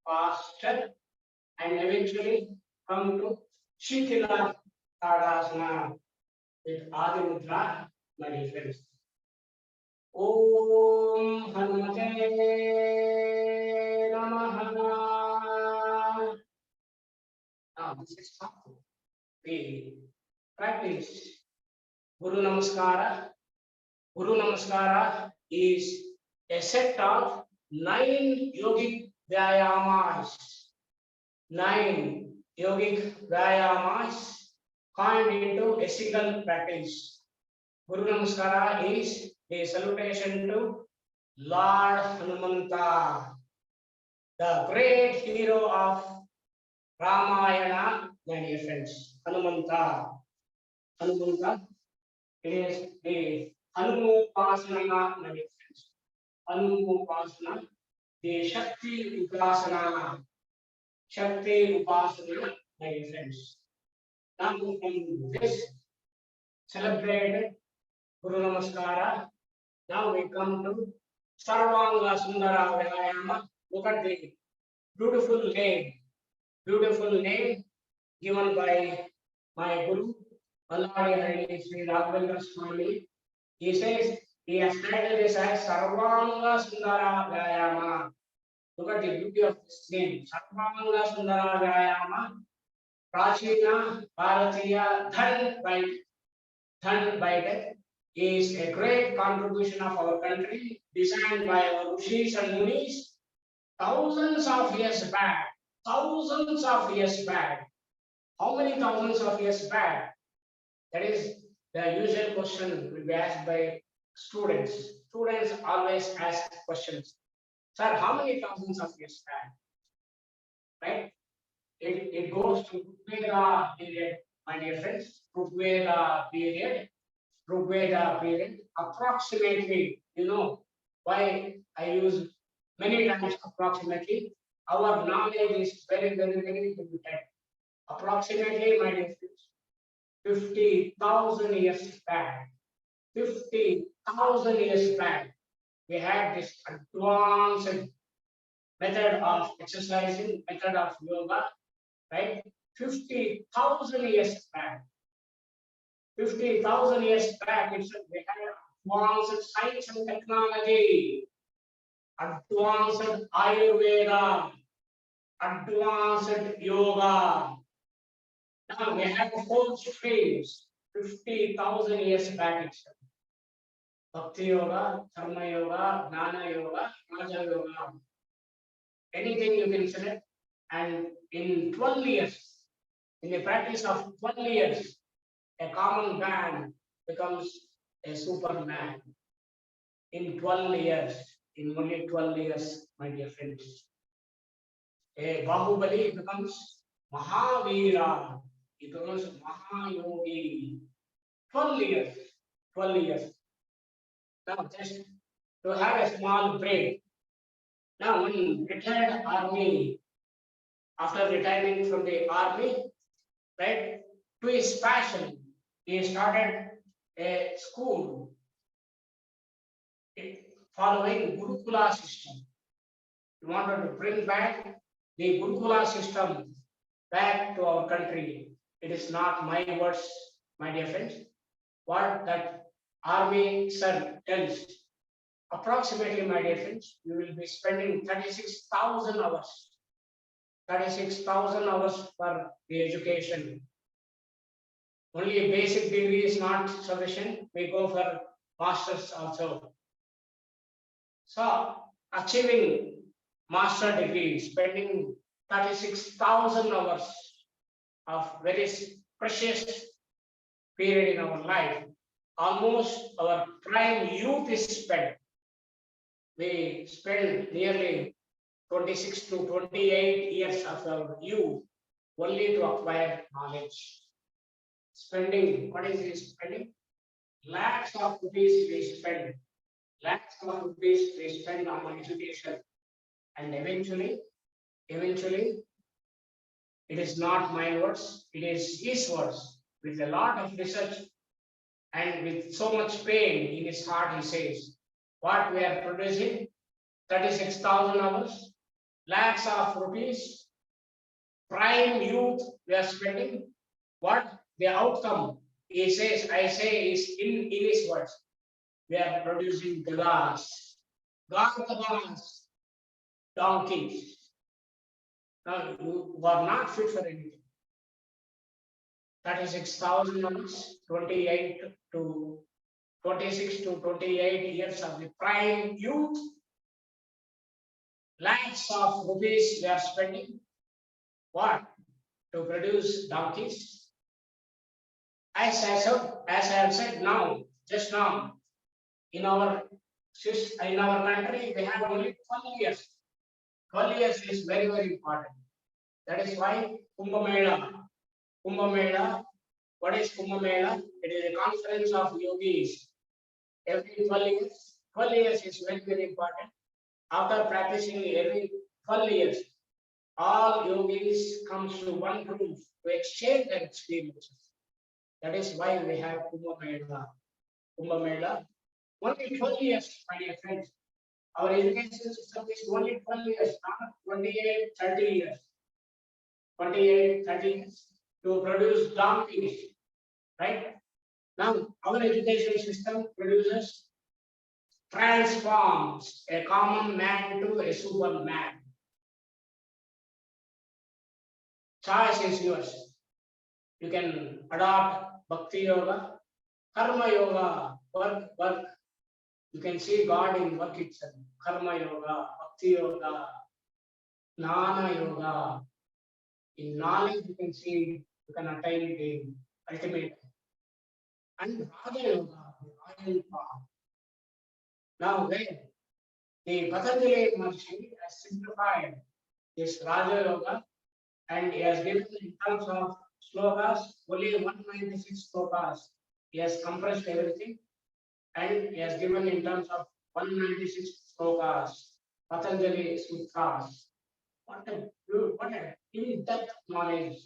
posture, and eventually come to Shitila Tadasana with Adi Mudra, my dear friends. Om Hanumate Namaha. Now this is how we practice Guru Namaskara. Guru Namaskara is a set of 9 yogic vyayamas. 9 yogic vyayamas coined into a single practice. Guru Namaskara is a salutation to Lord Hanumanta, the great hero of Ramayana, my dear friends. Hanumanta. It is the Hanumupasana, my dear friends. Hanumupasana, the Shakti Upasana. Shakti Upasana, my dear friends. Now from this celebrated Guru Namaskara, now we come to Sarvanga Sundara Vyayama. Look at the beautiful name given by my Guru, Alladi Hari Sri Raghavendra Swami. He says he has titled this as Sarvanga Sundara Vyayama. Look at the beauty of this name. Sarvanga Sundara Vyayama. Prachina Bharatiya Dhan bytak is a great contribution of our country, designed by our rishis and munis thousands of years back. Thousands of years back. How many thousands of years back? That is the usual question will be asked by students. Students always ask questions. Sir, how many thousands of years back? Right? It goes to Rigveda period, my dear friends. Rigveda period. Approximately, you know why I use many times approximately. Our knowledge is very limited. Approximately, my dear friends, 50,000 years back. 50,000 years back, we had this advanced method of exercising, method of yoga, right? 50,000 years back. 50,000 years back, we had advanced science and technology, advanced Ayurveda, advanced yoga. Now we have four streams 50,000 years back itself. Bhakti yoga, karma yoga, jnana yoga, raja yoga. Anything you can select. And in 12 years, in the practice of 12 years, a common man becomes a superman. In 12 years, in only 12 years, my dear friends. A Bahubali becomes Mahavira. He becomes Mahayogi. 12 years. 12 years. Now, just to have a small break. Now, when retired army, after retiring from the army, right, to his passion, he started a school following Gurukula system. He wanted to bring back the Gurukula system back to our country. It is not my words, my dear friends. What that army sir tells, approximately, my dear friends, you will be spending 36,000 hours. 36,000 hours for the education. Only a basic degree is not sufficient. We go for masters also. So, achieving master degree, spending 36,000 hours of very precious period in our life. Almost our prime youth is spent. We spend nearly 26 to 28 years of our youth only to acquire knowledge. Spending, what is this spending? Lakhs of rupees we spend. Lakhs of rupees we spend on education. And eventually, it is not my words, it is his words. With a lot of research and with so much pain in his heart, he says, what we are producing, 36,000 hours, lakhs of rupees, prime youth we are spending. What the outcome, he says, I say, is in his words. We are producing galas, gargalas, donkeys. Now, you are not fit for anything. 36,000 hours, 28 to 26 to 28 years of the prime youth, lakhs of rupees we are spending. What? To produce donkeys. As I have said now, just now, in our country, we have only 12 years. 12 years is very, very important. That is why Kumbh Mela. Kumbh Mela, what is Kumbh Mela? It is a conference of yogis. Every 12 years. 12 years is very, very important. After practicing every 12 years, all yogis comes to one room to exchange their experiences. That is why we have Kumbh Mela. Kumbh Mela. Only 12 years, my dear friends. Our education system is only 12 years, not 28, 30 years. 28, 30 years to produce donkeys, right? Now, our education system produces, transforms a common man to a superman. Choice is yours. You can adopt Bhakti Yoga, Karma Yoga, work. You can see God in work itself. Karma Yoga, Bhakti Yoga, Jnana Yoga. In knowledge, you can see, you can attain the ultimate. And Raja Yoga, the royal path. Now, when the Patanjali Maharishi has simplified this Raja Yoga and he has given in terms of slokas, only 196 slokas. He has compressed everything and he has given in terms of 196 slokas, Patanjali Sutras. What a in-depth knowledge.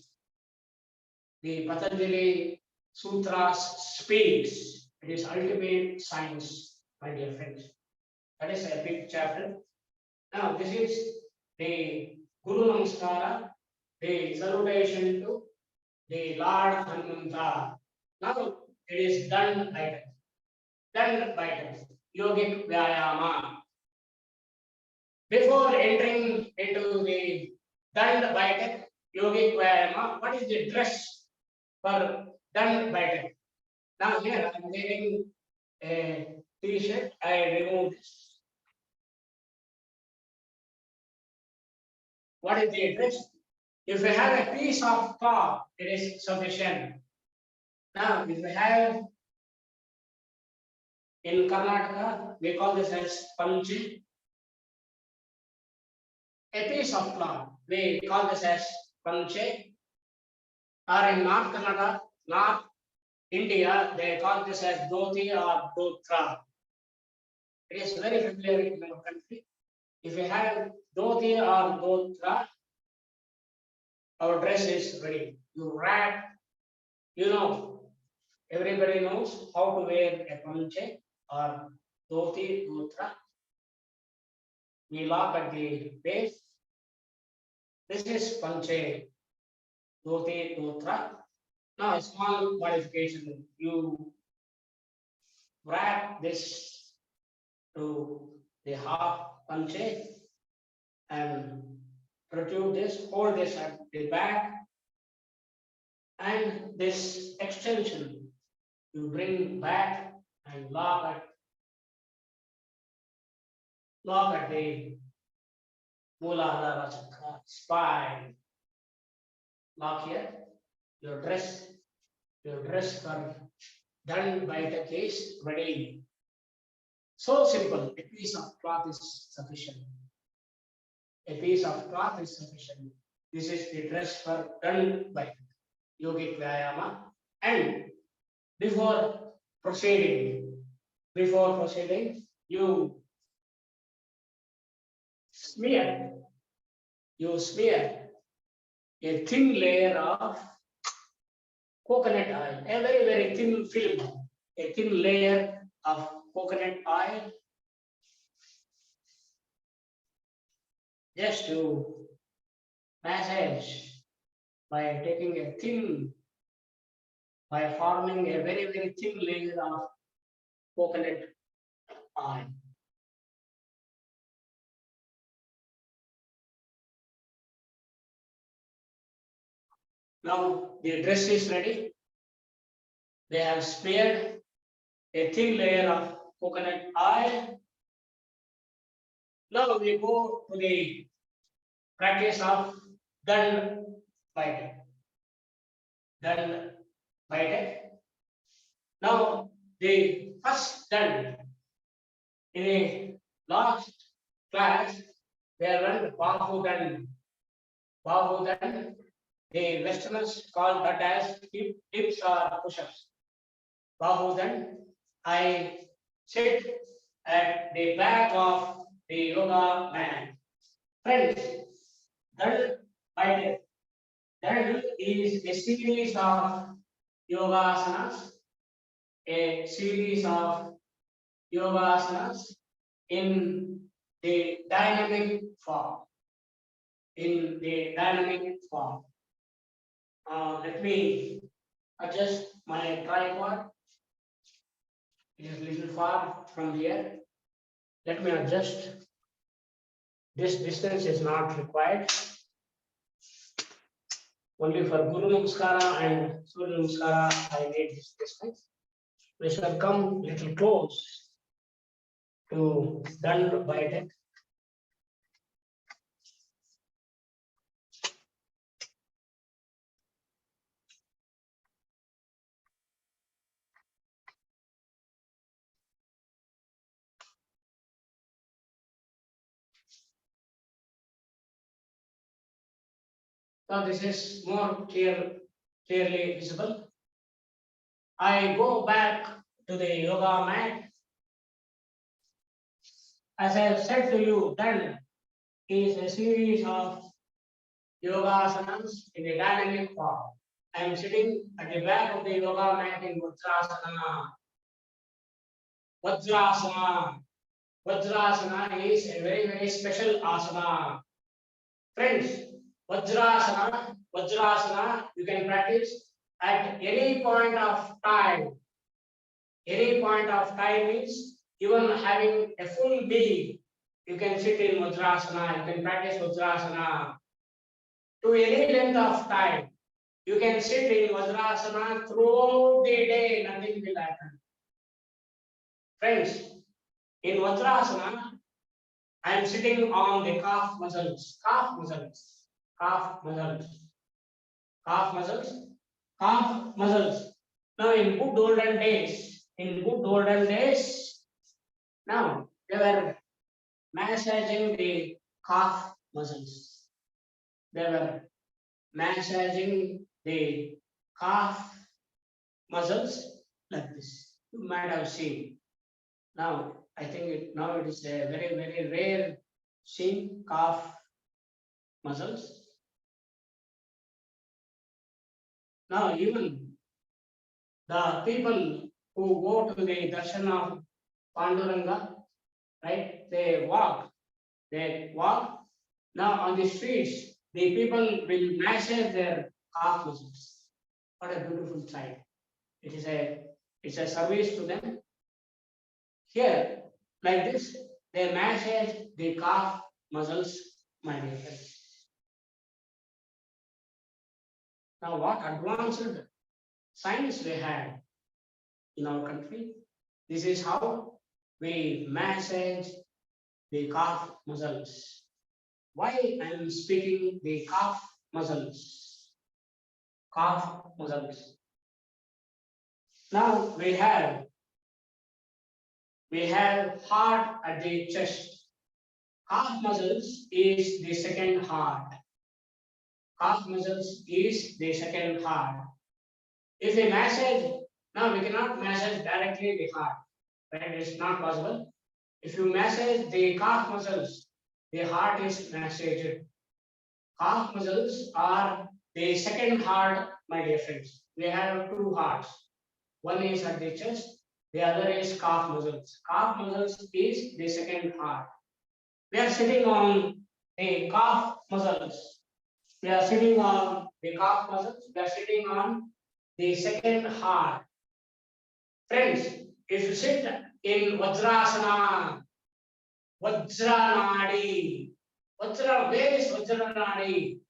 The Patanjali Sutras speaks. It is ultimate science, my dear friends. That is a big chapter. Now, this is the Guru Namaskara, the salutation to the Lord Hanumanta. Now, it is done by yogic vyayama. Before entering into the done by yogic vyayama, what is the dress for done by Now here I am wearing a t-shirt. I remove this. What is the dress? If we have a piece of cloth, it is sufficient. Now, if we have in Karnataka, we call this as panchi. A piece of cloth, we call this as panche. Or in North Kannada, North India, they call this as dhoti or dhotra. It is very familiar in our country. If we have dhoti or dhotra, our dress is ready. You wrap, everybody knows how to wear a panche or dhoti, dhotra. We lock at the base. This is panche, dhoti, dhotra. Now, a small modification. You wrap this to the half panche and protrude this, hold this at the back, and this extension you bring back and lock at the Mooladhara chakra, spine. Lock here. Your dress for done by the case ready. So simple. A piece of cloth is sufficient. A piece of cloth is sufficient. This is the dress for done by yogic vyayama. And before proceeding, you smear a thin layer of coconut oil, a very, very thin film, a thin layer of coconut oil, just to massage by forming a very, very thin layer of coconut oil. Now the dress is ready. They have smeared a thin layer of coconut oil. Now we go to the practice of done by Now the first done in a last class, they learned Bahu done. The Westerners call that as dips or push-ups. Bahu done. I sit at the back of the yoga mat. Friends, done is a series of yogasanas, in the dynamic form. Let me adjust my tripod. It is a little far from here. Let me adjust. This distance is not required. Only for Guru Namaskara and Surya Namaskara, I need this distance. We shall come little close to done bytak. So this is more clearly visible. I go back to the yoga mat. As I have said to you, done is a series of yogasanas in a dynamic form. I am sitting at the back of the yoga mat in Vajrasana. Vajrasana. Vajrasana is a very, very special asana. Friends, Vajrasana, you can practice at any point of time. Any point of time means even having a full meal, you can sit in Vajrasana, you can practice Vajrasana. To any length of time, you can sit in Vajrasana throughout the day, nothing will happen. Friends, in Vajrasana, I am sitting on the calf muscles, calf muscles, calf muscles, calf muscles, calf muscles. Now, in good olden days, now they were massaging the calf muscles. They were massaging the calf muscles like this. You might have seen. Now, I think now it is a very, very rare seeing calf muscles. Now, even the people who go to the darshan of Panduranga, right? They walk. Now on the streets, the people will massage their calf muscles. What a beautiful sight! It's a service to them. Here, like this, they massage the calf muscles, my dear friends. Now, what advanced science we had in our country? This is how we massage the calf muscles. Why I am speaking the calf muscles? Calf muscles. Now we have heart at the chest. Calf muscles is the second heart. Calf muscles is the second heart. If we massage, now we cannot massage directly the heart, right? It's not possible. If you massage the calf muscles, the heart is massaged. Calf muscles are the second heart, my dear friends. We have two hearts. One is at the chest, the other is calf muscles. Calf muscles is the second heart. We are sitting on the calf muscles. We are sitting on the calf muscles. We are sitting on the second heart. Friends, if you sit in Vajrasana, Vajranadi, where is Vajranadi?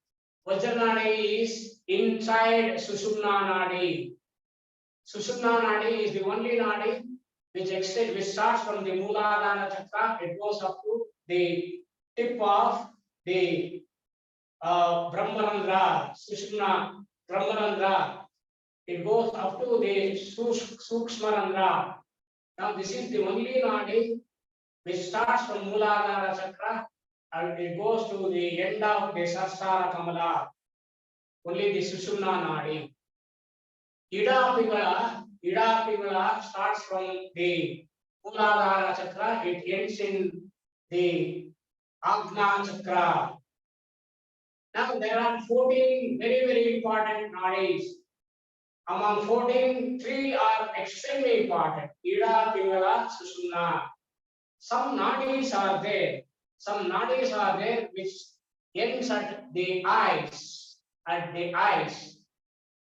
Vajranadi is inside Sushumna Nadi. Sushumna Nadi is the only Nadi which starts from the Mooladhara Chakra. It goes up to the tip of the Brahmarandra, Sushumna Brahmarandra. It goes up to the Sukshmarandra. Now, this is the only Nadi which starts from Mooladhara Chakra and it goes to the end of the Sahasrara Kamala. Only the Sushumna Nadi. Ida Pingala starts from the Mooladhara Chakra. It ends in the Agna Chakra. Now, there are 14 very, very important nadis. Among 14, 3 are extremely important. Ida, Pingala, Sushumna. Some nadis are there which ends at the eyes.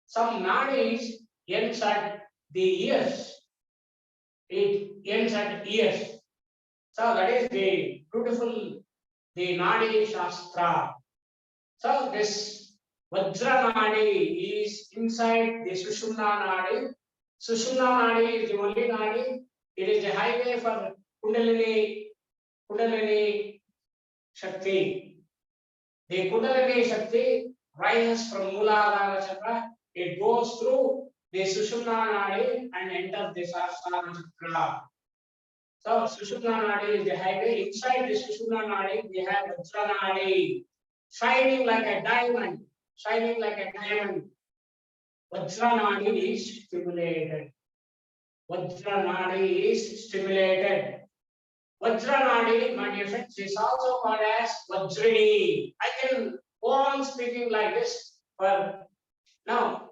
Some nadis ends at the ears. It ends at ears. So that is the beautiful, the Nadi Shastra. So this Vajra Nadi is inside the Sushumna Nadi. Sushumna Nadi is the only Nadi. It is the highway for Kundalini Shakti. The Kundalini Shakti rises from Mooladhara Chakra. It goes through the Sushumna Nadi and enters the Sahasrara Chakra. So Sushumna Nadi is the highway. Inside the Sushumna Nadi, we have Vajra Nadi, shining like a diamond. Vajra Nadi is stimulated. Vajra Nadi, my dear friends, is also called as Vajrini. I can go on speaking like this, but now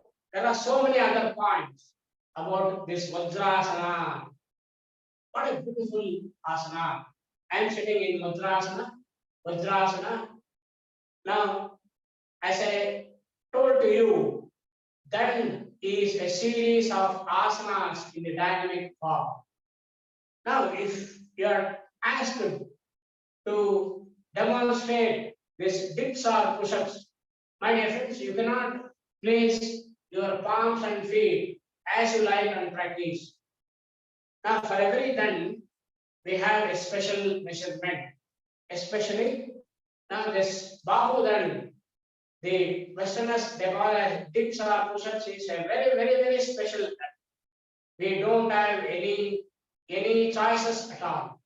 are so many other points about this Vajrasana. What a beautiful asana. I am sitting in Vajrasana. Vajrasana. Now, as I told to you, that is a series of asanas in the dynamic form. Now, if you are asked to demonstrate this dips or push-ups, my dear friends, you cannot place your palms and feet as you like and practice. Now, for every then, we have a special measurement, especially now this Bahu then, the Westerners they call as dips or push-ups is a very special. We don't have any choices at all.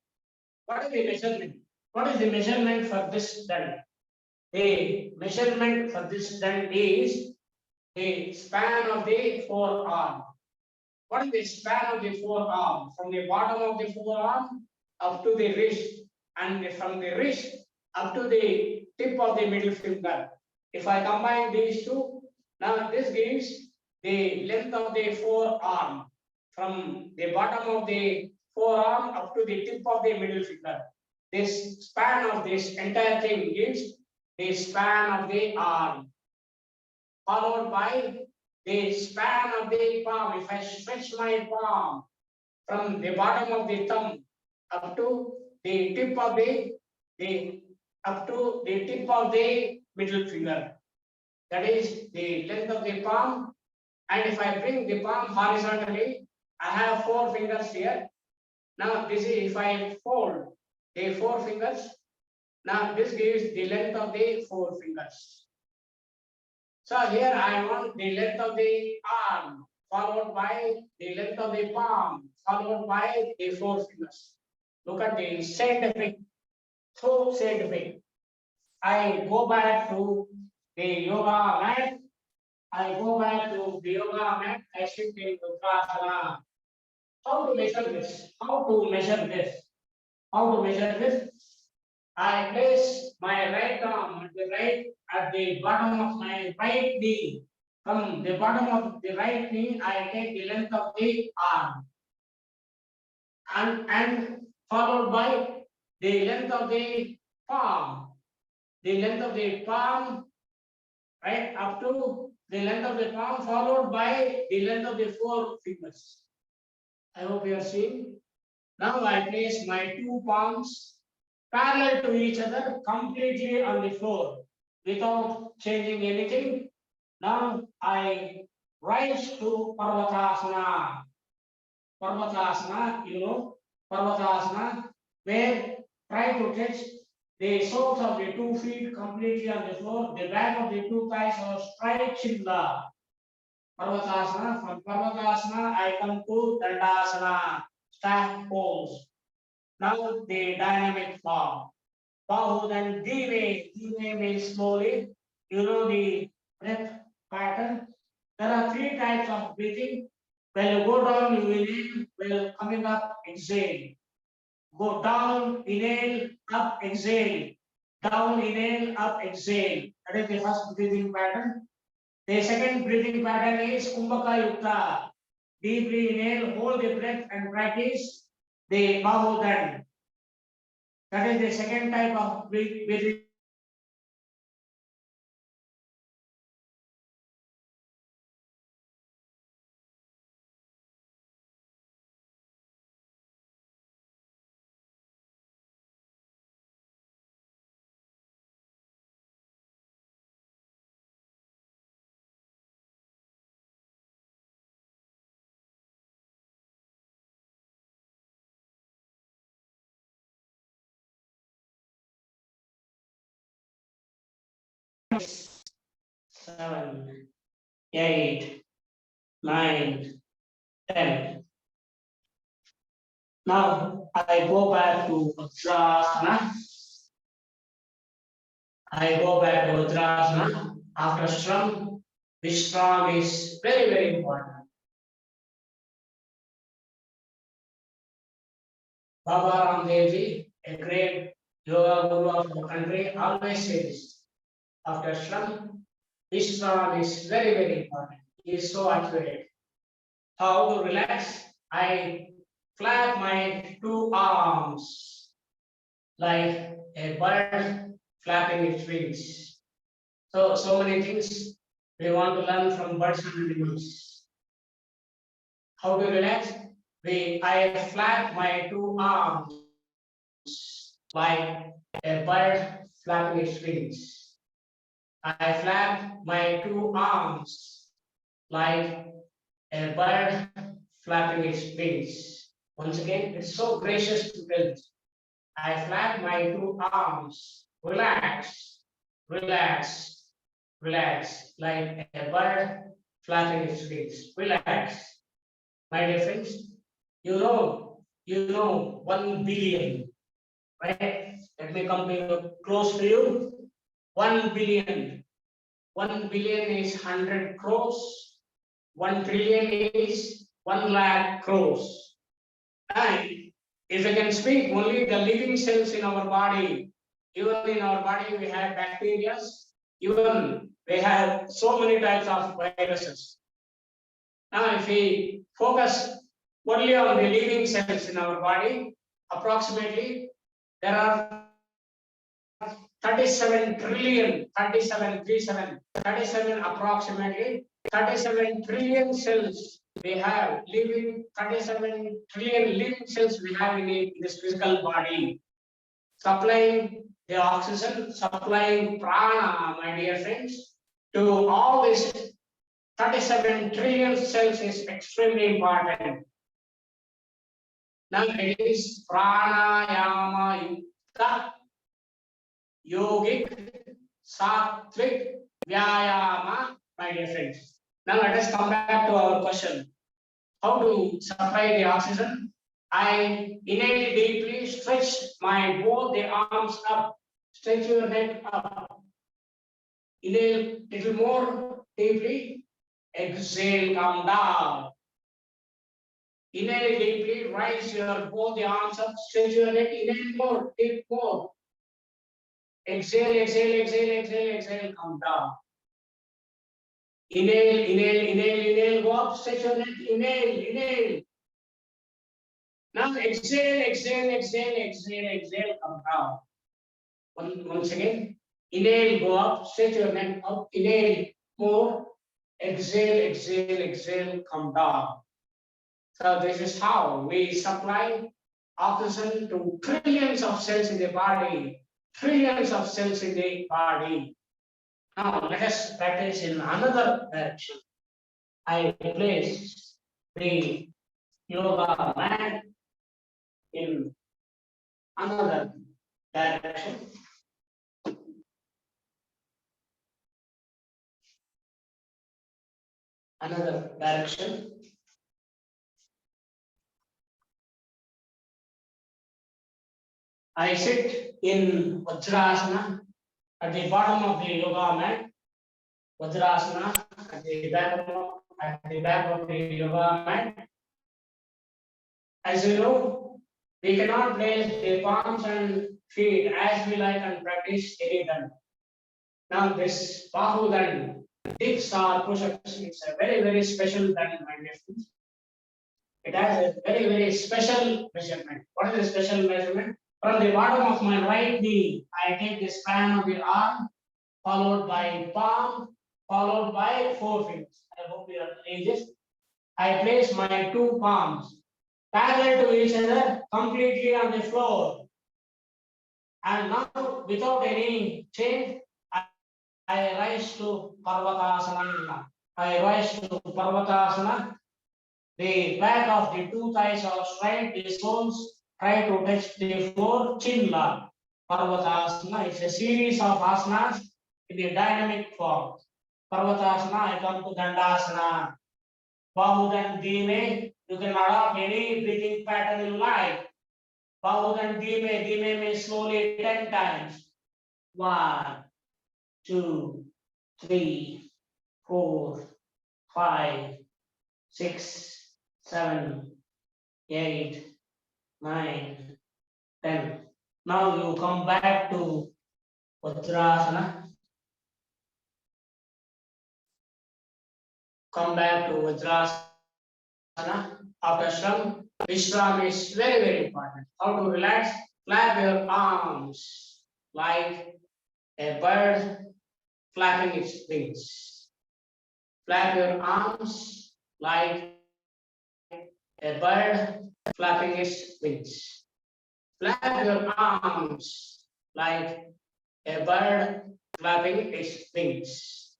What is the measurement? What is the measurement for this then? The measurement for this then is the span of the forearm. What is the span of the forearm? From the bottom of the forearm up to the wrist, and from the wrist up to the tip of the middle finger. If I combine these two, now this gives the length of the forearm from the bottom of the forearm up to the tip of the middle finger. This span of this entire thing gives the span of the arm, followed by the span of the palm. If I stretch my palm from the bottom of the thumb up to the tip of the up to the tip of the middle finger, that is the length of the palm. And if I bring the palm horizontally, I have 4 fingers here. Now this is if I fold the 4 fingers. Now this gives the length of the 4 fingers. So here I want the length of the arm, followed by the length of the palm, followed by the 4 fingers. Look at the scientific, so scientific. I go back to the yoga mat. I go back to the yoga mat. I sit in Utkarasana. How to measure this? How to measure this? How to measure this? I place my right arm at the bottom of my right knee. From the bottom of the right knee, I take the length of the arm, and followed by the length of the palm. The length of the palm, right up to the length of the palm, followed by the length of the 4 fingers. I hope you are seeing. Now I place my 2 palms parallel to each other, completely on the floor, without changing anything. Now I rise to Parvatasana. Parvatasana, you know, Parvatasana, where try to touch the soles of the 2 feet completely on the floor, the back of the 2 thighs are straight chinda. Parvatasana. From Parvatasana, I come to Dandasana, staff pose. Now the dynamic form. Bahu then Dive means slowly. You know the breath pattern. There are 3 types of breathing. When you go down, you inhale. When coming up, exhale. Go down, inhale, up, exhale. Down, inhale, up, exhale. That is the first breathing pattern. The second breathing pattern is Kumbhaka Yukta. Deeply inhale, hold the breath and practice the Bahu Dand. That is the second type of breathing. Seven, 8, 9, 10. Now I go back to Vajrasana. I go back to Vajrasana. After Shram, Vishram is very important. Baba Ramdev ji, a great yoga guru of the country, always says after Shram, Vishram is very important. is so accurate. How to relax? I flap my two arms like a bird flapping its wings. So many things we want to learn from birds and animals. How to relax? I flap my two arms like a bird flapping its wings. I flap my two arms like a bird flapping its wings. Once again, it's so gracious to tell. I flap my two arms. Relax, relax, relax, like a bird flapping its wings. Relax. My dear friends, you know 1 billion, right? Let me come close to you. 1 billion. 1 billion is 100 crores. 1 trillion is 1 lakh crores. And if I can speak only the living cells in our body, even in our body we have bacteria, even we have so many types of viruses. Now, if we focus only on the living cells in our body, approximately there are 37 trillion, 37 approximately 37 trillion cells we have living, 37 trillion living cells we have in this physical body, supplying the oxygen, supplying prana, my dear friends, to all these 37 trillion cells is extremely important. Now it is pranayama yukta yogic sattvic vyayama, my dear friends. Now let us come back to our question. How to supply the oxygen? I inhale deeply, stretch my both the arms up, stretch your neck up. Inhale little more deeply, exhale, come down. Inhale deeply, raise your both the arms up, stretch your neck, inhale more, deep more. Exhale, exhale, exhale, exhale, exhale, come down. Inhale, inhale, inhale, inhale, go up, stretch your neck, inhale, inhale. Now exhale, exhale, exhale, exhale, exhale, come down. Once again, inhale, go up, stretch your neck up, inhale, more, exhale, exhale, exhale, come down. So this is how we supply oxygen to trillions of cells in the body, trillions of cells in the body. Now let us practice in another direction. I place the yoga mat in another direction. Another direction. I sit in Vajrasana at the bottom of the yoga mat. Vajrasana at the back of the yoga mat. As you know, we cannot place the palms and feet as we like and practice any dana. Now this Bahu dana, dips or push-ups, it's a very special dana, my dear friends. It has a very special measurement. What is the special measurement? From the bottom of my right knee, I take the span of the arm, followed by palm, followed by forefingers. I hope you are doing this. I place my two palms parallel to each other, completely on the floor. And now, without any change, I rise to Parvatasana. I rise to Parvatasana. The back of the two thighs are straight, the soles try to touch the floor, chinla. Parvatasana is a series of asanas in the dynamic form. Parvatasana, I come to Dandasana. Bahudan Dime, you can adopt any breathing pattern you like. Bahudan Dime means slowly 10 times. 1, 2, 3, 4, 5, 6, 7, 8, 9, 10. Now you come back to Vajrasana. come back to Vajrasana. After some Vishram is very, very important. How to relax? Flap your arms like a bird flapping its wings. Flap your arms like a bird flapping its wings. Flap your arms like a bird flapping its wings.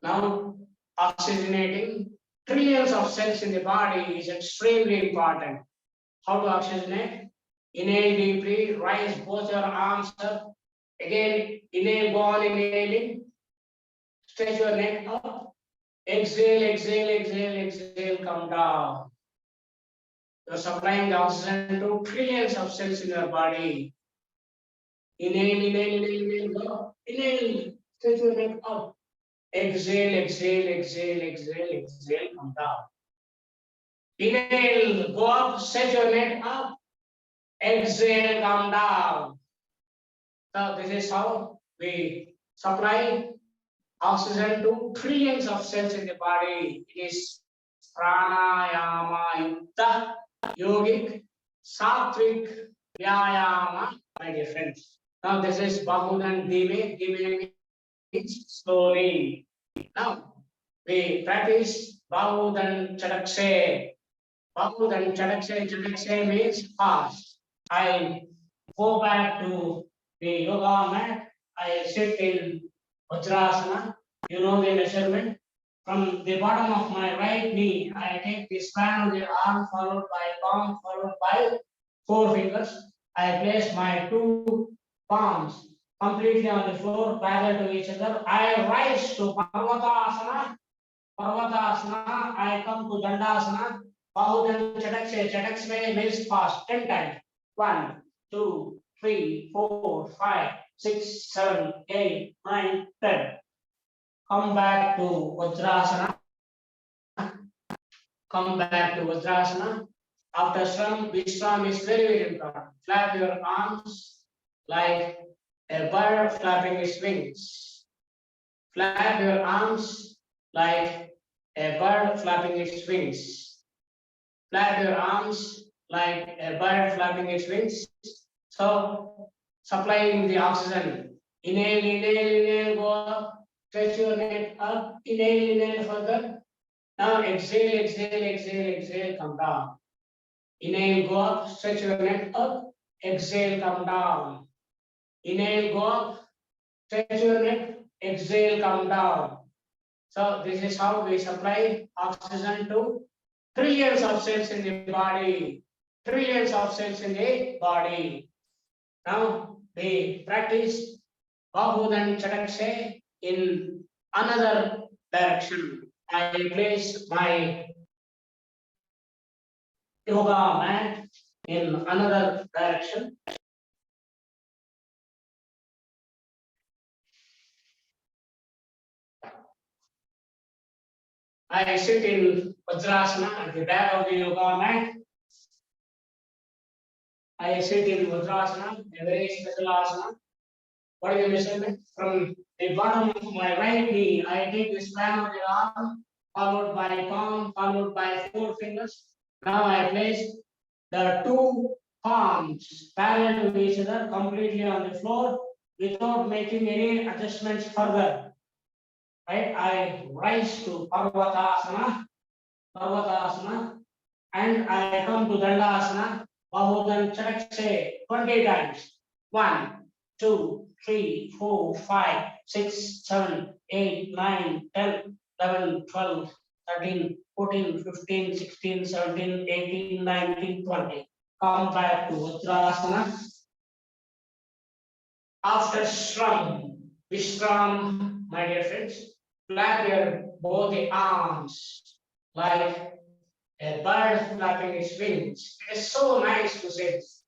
Now, oxygenating trillions of cells in the body is extremely important. How to oxygenate? Inhale deeply, rise both your arms up. Again, inhale, go on inhaling. Stretch your neck up. Exhale, exhale, exhale, exhale, come down. You're supplying the oxygen to trillions of cells in your body. Inhale, inhale, inhale, inhale, go. Inhale, stretch your neck up. Exhale, exhale, exhale, exhale, exhale, come down. Inhale, go up, set your neck up. Exhale, come down. So this is how we supply oxygen to trillions of cells in the body. It is pranayama yukta yogic sattvic vyayama, my dear friends. Now this is Bahudan Dime. Dime means slowly. Now we practice Bahudan Chadakse. Bahudan Chadakse. Chadakse means fast. I go back to the yoga mat. I sit in Vajrasana. You know the measurement. From the bottom of my right knee, I take the span of the arm followed by palm followed by 4 fingers. I place my 2 palms completely on the floor parallel to each other. I rise to Parvatasana. Parvatasana. I come to Dandasana. Bahudan Chadakse. Chadakse means fast 10 times. 1, 2, 3, 4, 5, 6, 7, 8, 9, 10. Come back to Vajrasana. Come back to Vajrasana. After Shram, Vishram is very, very important. Flap your arms like a bird flapping its wings. Flap your arms like a bird flapping its wings. Flap your arms like a bird flapping its wings. So, supplying the oxygen. Inhale, inhale, inhale, go up. Stretch your neck up. Inhale, inhale further. Now exhale, exhale, exhale, exhale, come down. Inhale, go up. Stretch your neck up. Exhale, come down. Inhale, go up. Stretch your neck. Exhale, come down. So this is how we supply oxygen to trillions of cells in the body. Trillions of cells in the body. Now we practice Bahudan Chadakse in another direction. I place my yoga mat in another direction. I sit in Vajrasana at the back of the yoga mat. I sit in Vajrasana, a very special asana. What is the measurement? From the bottom of my right knee, I take the span of the arm, followed by palm, followed by 4 fingers. Now I place the 2 palms parallel to each other completely on the floor without making any adjustments further. Right? I rise to Parvatasana, and I come to Dandasana, Bahudan Chadakse 20 times. 1, 2, 3, 4, 5, 6, 7, 8, 9, 10, 11, 12, 13, 14, 15, 16, 17, 18, 19, 20. Come back to Vajrasana. After Shram, Vishram, my dear friends, flap your both the arms like a bird flapping its wings. It is so nice to say this.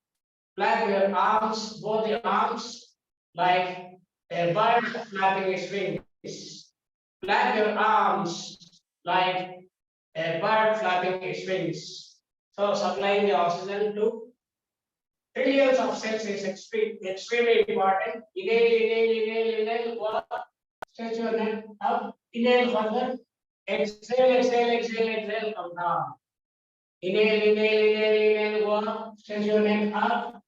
Flap your arms, both the arms, like a bird flapping its wings. Flap your arms like a bird flapping its wings. So supplying the oxygen to trillions of cells is extremely important. Inhale, inhale, inhale, inhale, go up, stretch your neck up, inhale further, Exhale, exhale, exhale, exhale, come down. Inhale, inhale, inhale, inhale, go up. Stretch your neck up.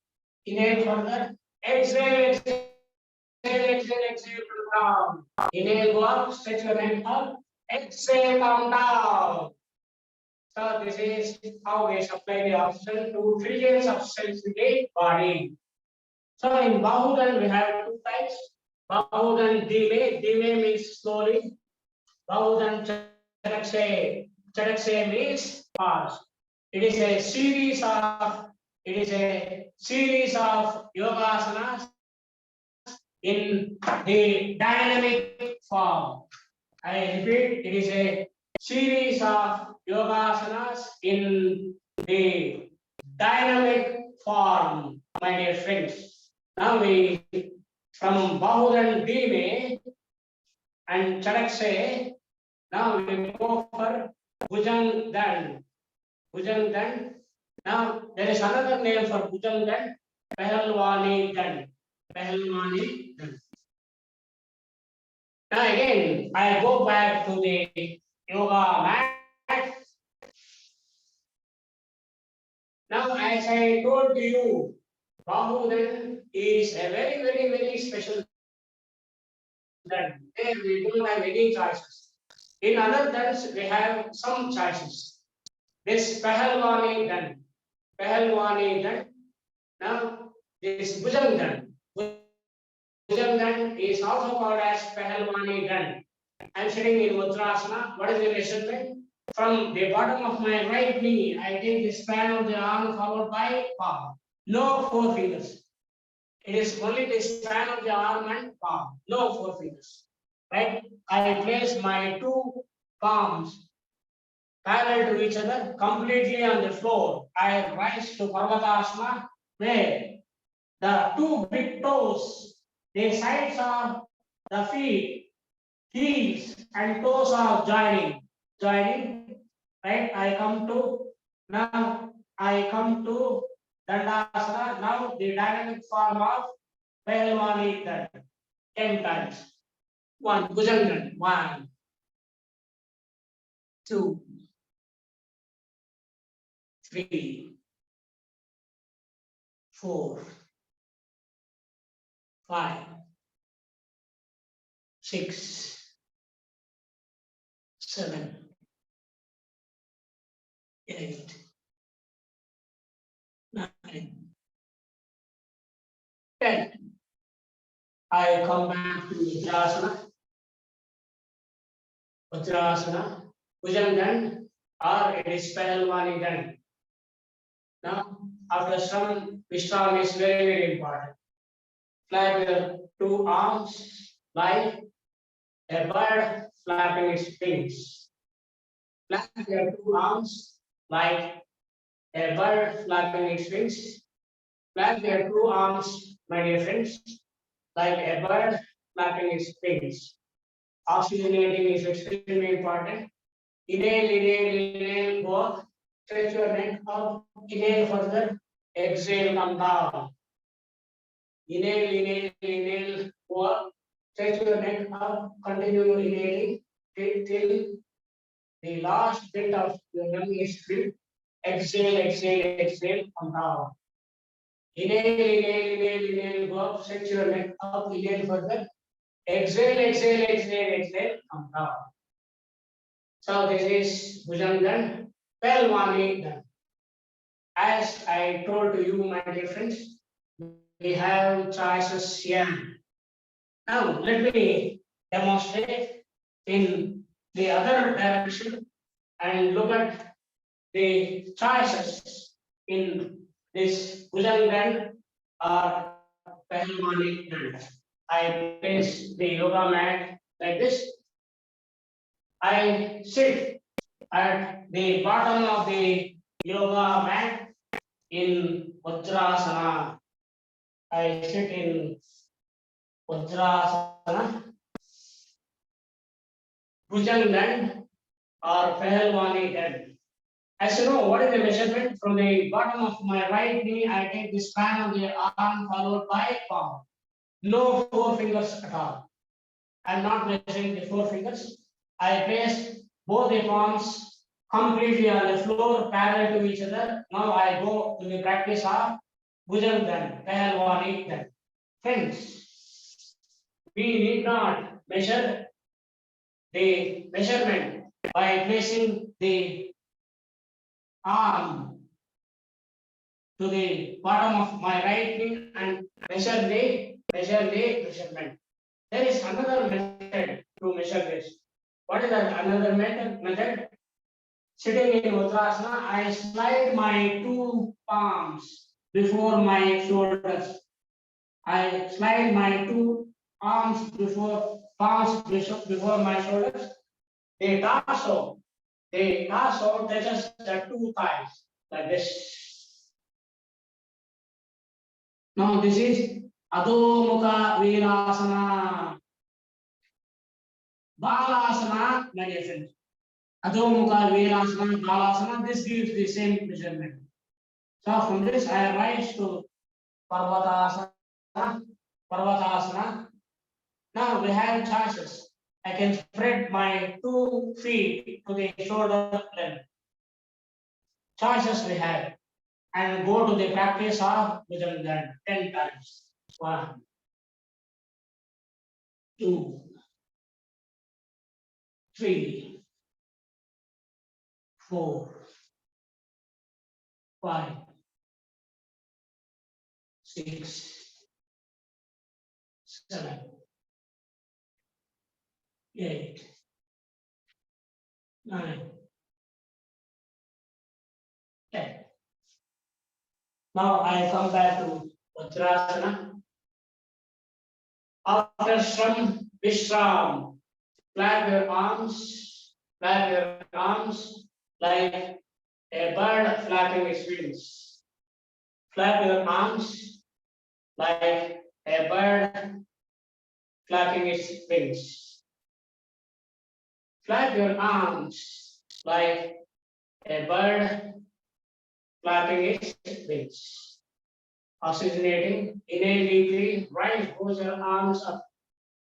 Inhale further. Exhale, exhale, exhale, exhale, come down. Inhale, go up. Stretch your neck up. Exhale, come down. So this is how we supply the oxygen to trillions of cells in the body. So in Bahudan we have two types. Bahudan Dime. Dime means slowly. Bahudan Chadakse. Chadakse means fast. It is a series of yogasanas in the dynamic form. I repeat, it is a series of yogasanas in the dynamic form, my dear friends. Now we, from Bahudan Dime and Chadakse, now we go for Bhujang Dan. Bhujang Dan. Now there is another name for Bhujang Dan, Pahalwani Dan. Pahalwani Dan. Now again, I go back to the yoga mat. Now, as I told you, Bahudan is a very, very, very special Dan. There we don't have any choices. In other dans, we have some choices. This Pahalwani Dan. Pahalwani Dan. Now, this Bhujang Dan. Bhujang Dan is also called as Pahalwani Dan. I am sitting in Mudrasana. What is the measurement? From the bottom of my right knee, I take the span of the arm followed by palm. No four fingers. It is only the span of the arm and palm. No four fingers. Right? I place my two palms parallel to each other, completely on the floor. I rise to Parvatasana, where the two big toes, the sides of the feet, heels and toes are joining, right? I come to Dandasana. Now the dynamic form of Pahalwani Dan. 10 times. One, Bhujang Dan. 1, 2, 3, 4, 5, 6, 7, 8, 9, 10. I come back to Vajrasana, Bhujang Dan, or it is Pahalwani Dan. Now, after some Vishram is very, very important. Flap your two arms like a bird flapping its wings. Flap your two arms like a bird flapping its wings. Flap your two arms, my dear friends, like a bird flapping its wings. Oxygenating is extremely important. Inhale, inhale, inhale, go up. Stretch your neck up. Inhale further. Exhale, come down. Inhale, inhale, inhale, go up. Stretch your neck up. Continue inhaling till the last bit of your lung is filled. Exhale, exhale, exhale, come down. Inhale, inhale, inhale, inhale, go up. Stretch your neck up. Inhale further. Exhale, exhale, exhale, exhale, come down. So this is Bhujang Dan, Pahalwani Dan. As I told to you, my dear friends, we have choices here. Now let me demonstrate in the other direction and look at the choices in this Bhujang Dan or Pahalwani Dan. I place the yoga mat like this. I sit at the bottom of the yoga mat in Vajrasana. I sit in Vajrasana. Bhujang Dan or Pahalwani Dan. As you know, what is the measurement? From the bottom of my right knee, I take the span of the arm followed by palm. No four fingers at all. I am not measuring the four fingers. I place both the palms completely on the floor, parallel to each other. Now I go to the practice of Bhujangan, Pahalwani Dhan. Friends, we need not measure the measurement by placing the arm to the bottom of my right knee and measure the measurement. There is another method to measure this. What is that another method? Sitting in Udrasana, I slide my two palms before my shoulders. I slide my two palms before my shoulders. The torso touches the two thighs like this. Now this is Adho Mukha Virasana. Balasana, my dear friends. Adho Mukha Virasana, Balasana. This gives the same measurement. So from this I rise to Parvatasana. Now we have choices. I can spread my 2 feet to the shoulder length. Choices we have. And go to the practice of Bhujangan 10 times. 1, 2, 3, 4, 5, 6, 7, 8, 9, 10. Now I come back to Vajrasana. After Shram, Vishram. Flap your arms like a bird flapping its wings. Flap your arms like a bird flapping its wings. Flap your arms like a bird flapping its wings. Oxygenating, inhale deeply, rise both your arms up,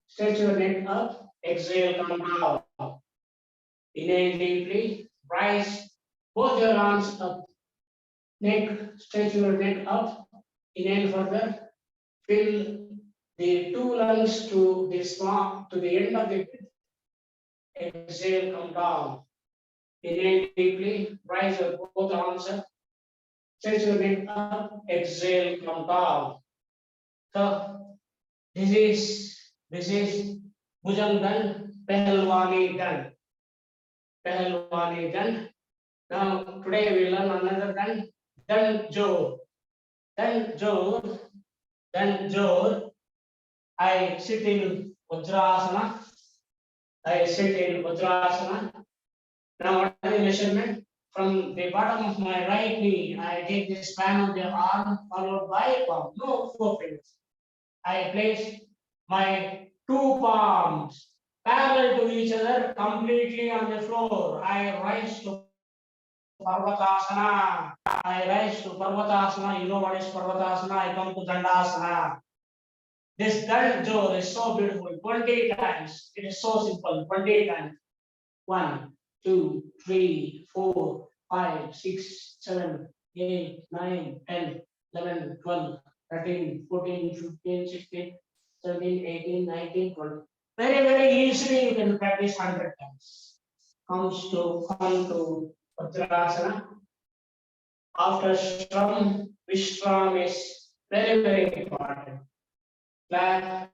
stretch your neck up, exhale, come down. Inhale deeply, rise both your arms up, stretch your neck up, inhale further, fill the two lungs to the end of the breath, exhale, come down. Inhale deeply, rise your both arms up, stretch your neck up, exhale, come down. So this is Bhujangan, Pahalwani Dhan. Now today we learn another Dhan, Dhan Jor. I sit in Vajrasana. Now what is the measurement? From the bottom of my right knee, I take the span of the arm followed by palm. No 4 fingers. I place my two palms parallel to each other, completely on the floor. I rise to Parvatasana. You know what is Parvatasana? I come to Dandasana. This Dhan is so beautiful. 20 times. It is so simple. 20 times. 1, 2, 3, 4, 5, 6, 7, 8, 9, 10, 11, 12, 13, 14, 15, 16, 17, 18, 19, 20. Very, very easily you can practice 100 times. Come to Vajrasana. After Shram, Vishram is very, very important. Flap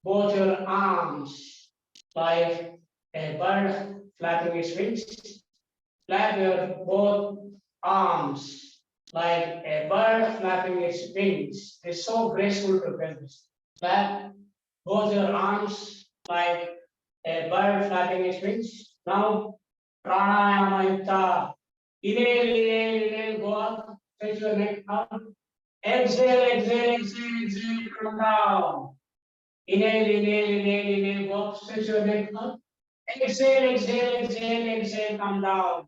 both your arms like a bird flapping its wings. Flap your both arms like a bird flapping its wings. It's so graceful to play this. Flap both your arms like a bird flapping its wings. Now, pranayama yukta. Inhale, go up, stretch your neck up. Exhale, come down. Inhale, go up, stretch your neck up. Exhale, come down.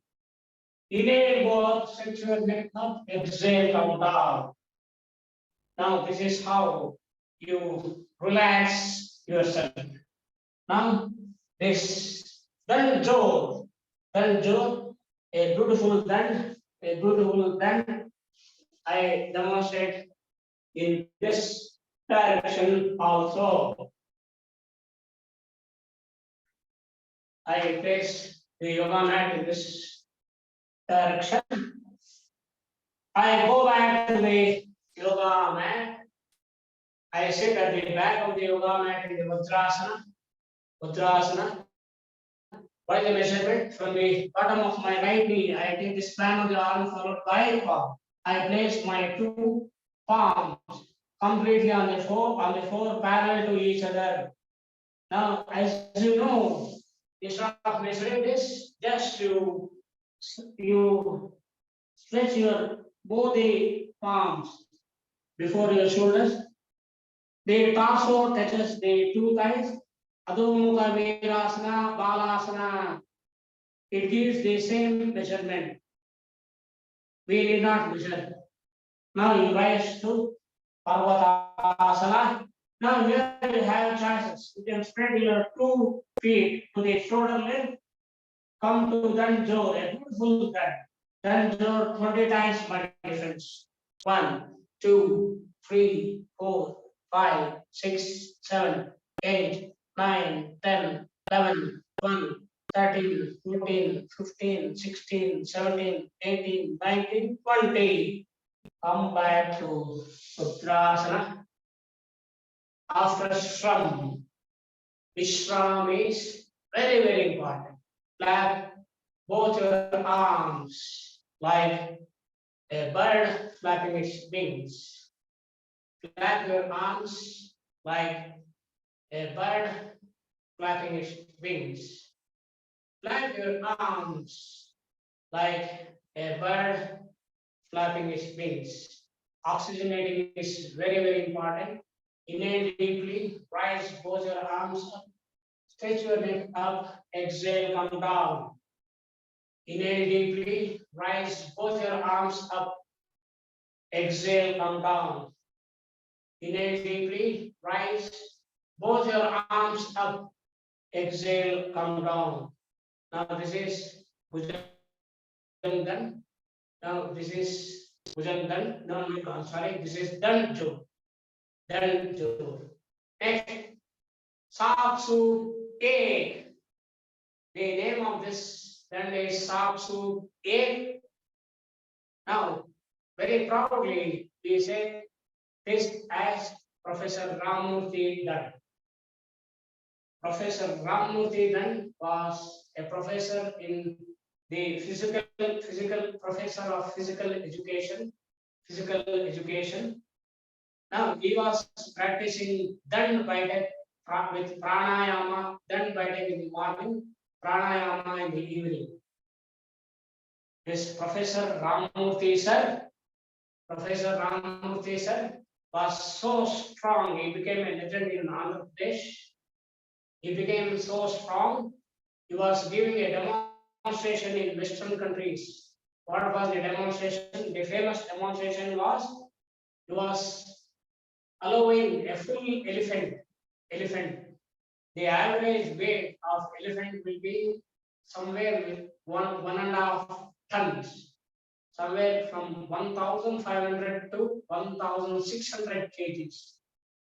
Inhale, go up, stretch your neck up. Exhale, come down. Now, this is how you relax yourself. Now, this Dhan Jor. Danjo, a beautiful dan, a beautiful dan. I demonstrate in this direction also. I place the yoga mat in this direction. I go back to the yoga mat. I sit at the back of the yoga mat in the Vajrasana. Vajrasana. By the measurement from the bottom of my right knee, I take the span of the arm followed by palm. I place my two palms completely on the floor parallel to each other. Now, as you know, instead of measuring this, just you stretch your both the palms before your shoulders. The torso touches the two thighs. Adho Virasana, Balasana. It gives the same measurement. We need not measure. Now you rise to Parvatasana. Now here you have choices. You can spread your 2 feet to the shoulder length. Come to Danjo, a beautiful Dan. Danjo 20 times my difference. 1, 2, 3, 4, 5, 6, 7, 8, 9, 10, 11, 12, 13, 14, 15, 16, 17, 18, 19, 20. Come back to Utrasana. After Shram, Vishram is very, very important. Clap both your arms like a bird flapping its wings. Clap your arms like a bird flapping its wings. Clap your arms like a bird flapping its wings. Oxygenating is very, very important. Inhale deeply, rise both your arms up, stretch your neck up, exhale, come down. Inhale deeply, rise both your arms up, exhale, come down. Inhale deeply, rise both your arms up, exhale, come down. Now this is Bhujangan. Now this is Bhujangan. No, I'm sorry, this is Danjo. Danjo. Next, Sapsu Ek. The name of this dand is Sapsu Ek. Now, very proudly, we say this as Professor Ramurthy Dand. Professor Ramurthy Dand was a professor in the physical professor of physical education. Now he was practicing Dand bytak with pranayama, Dand bytak in the morning, pranayama in the evening. This Professor Ramurthy sir was so strong. He became a legend in Andhra Pradesh. He became so strong. He was giving a demonstration in Western countries. What was the demonstration? The famous demonstration was he was allowing a full elephant. The average weight of elephant will be somewhere with 1.5 tons, somewhere from 1,500 to 1,600 kgs.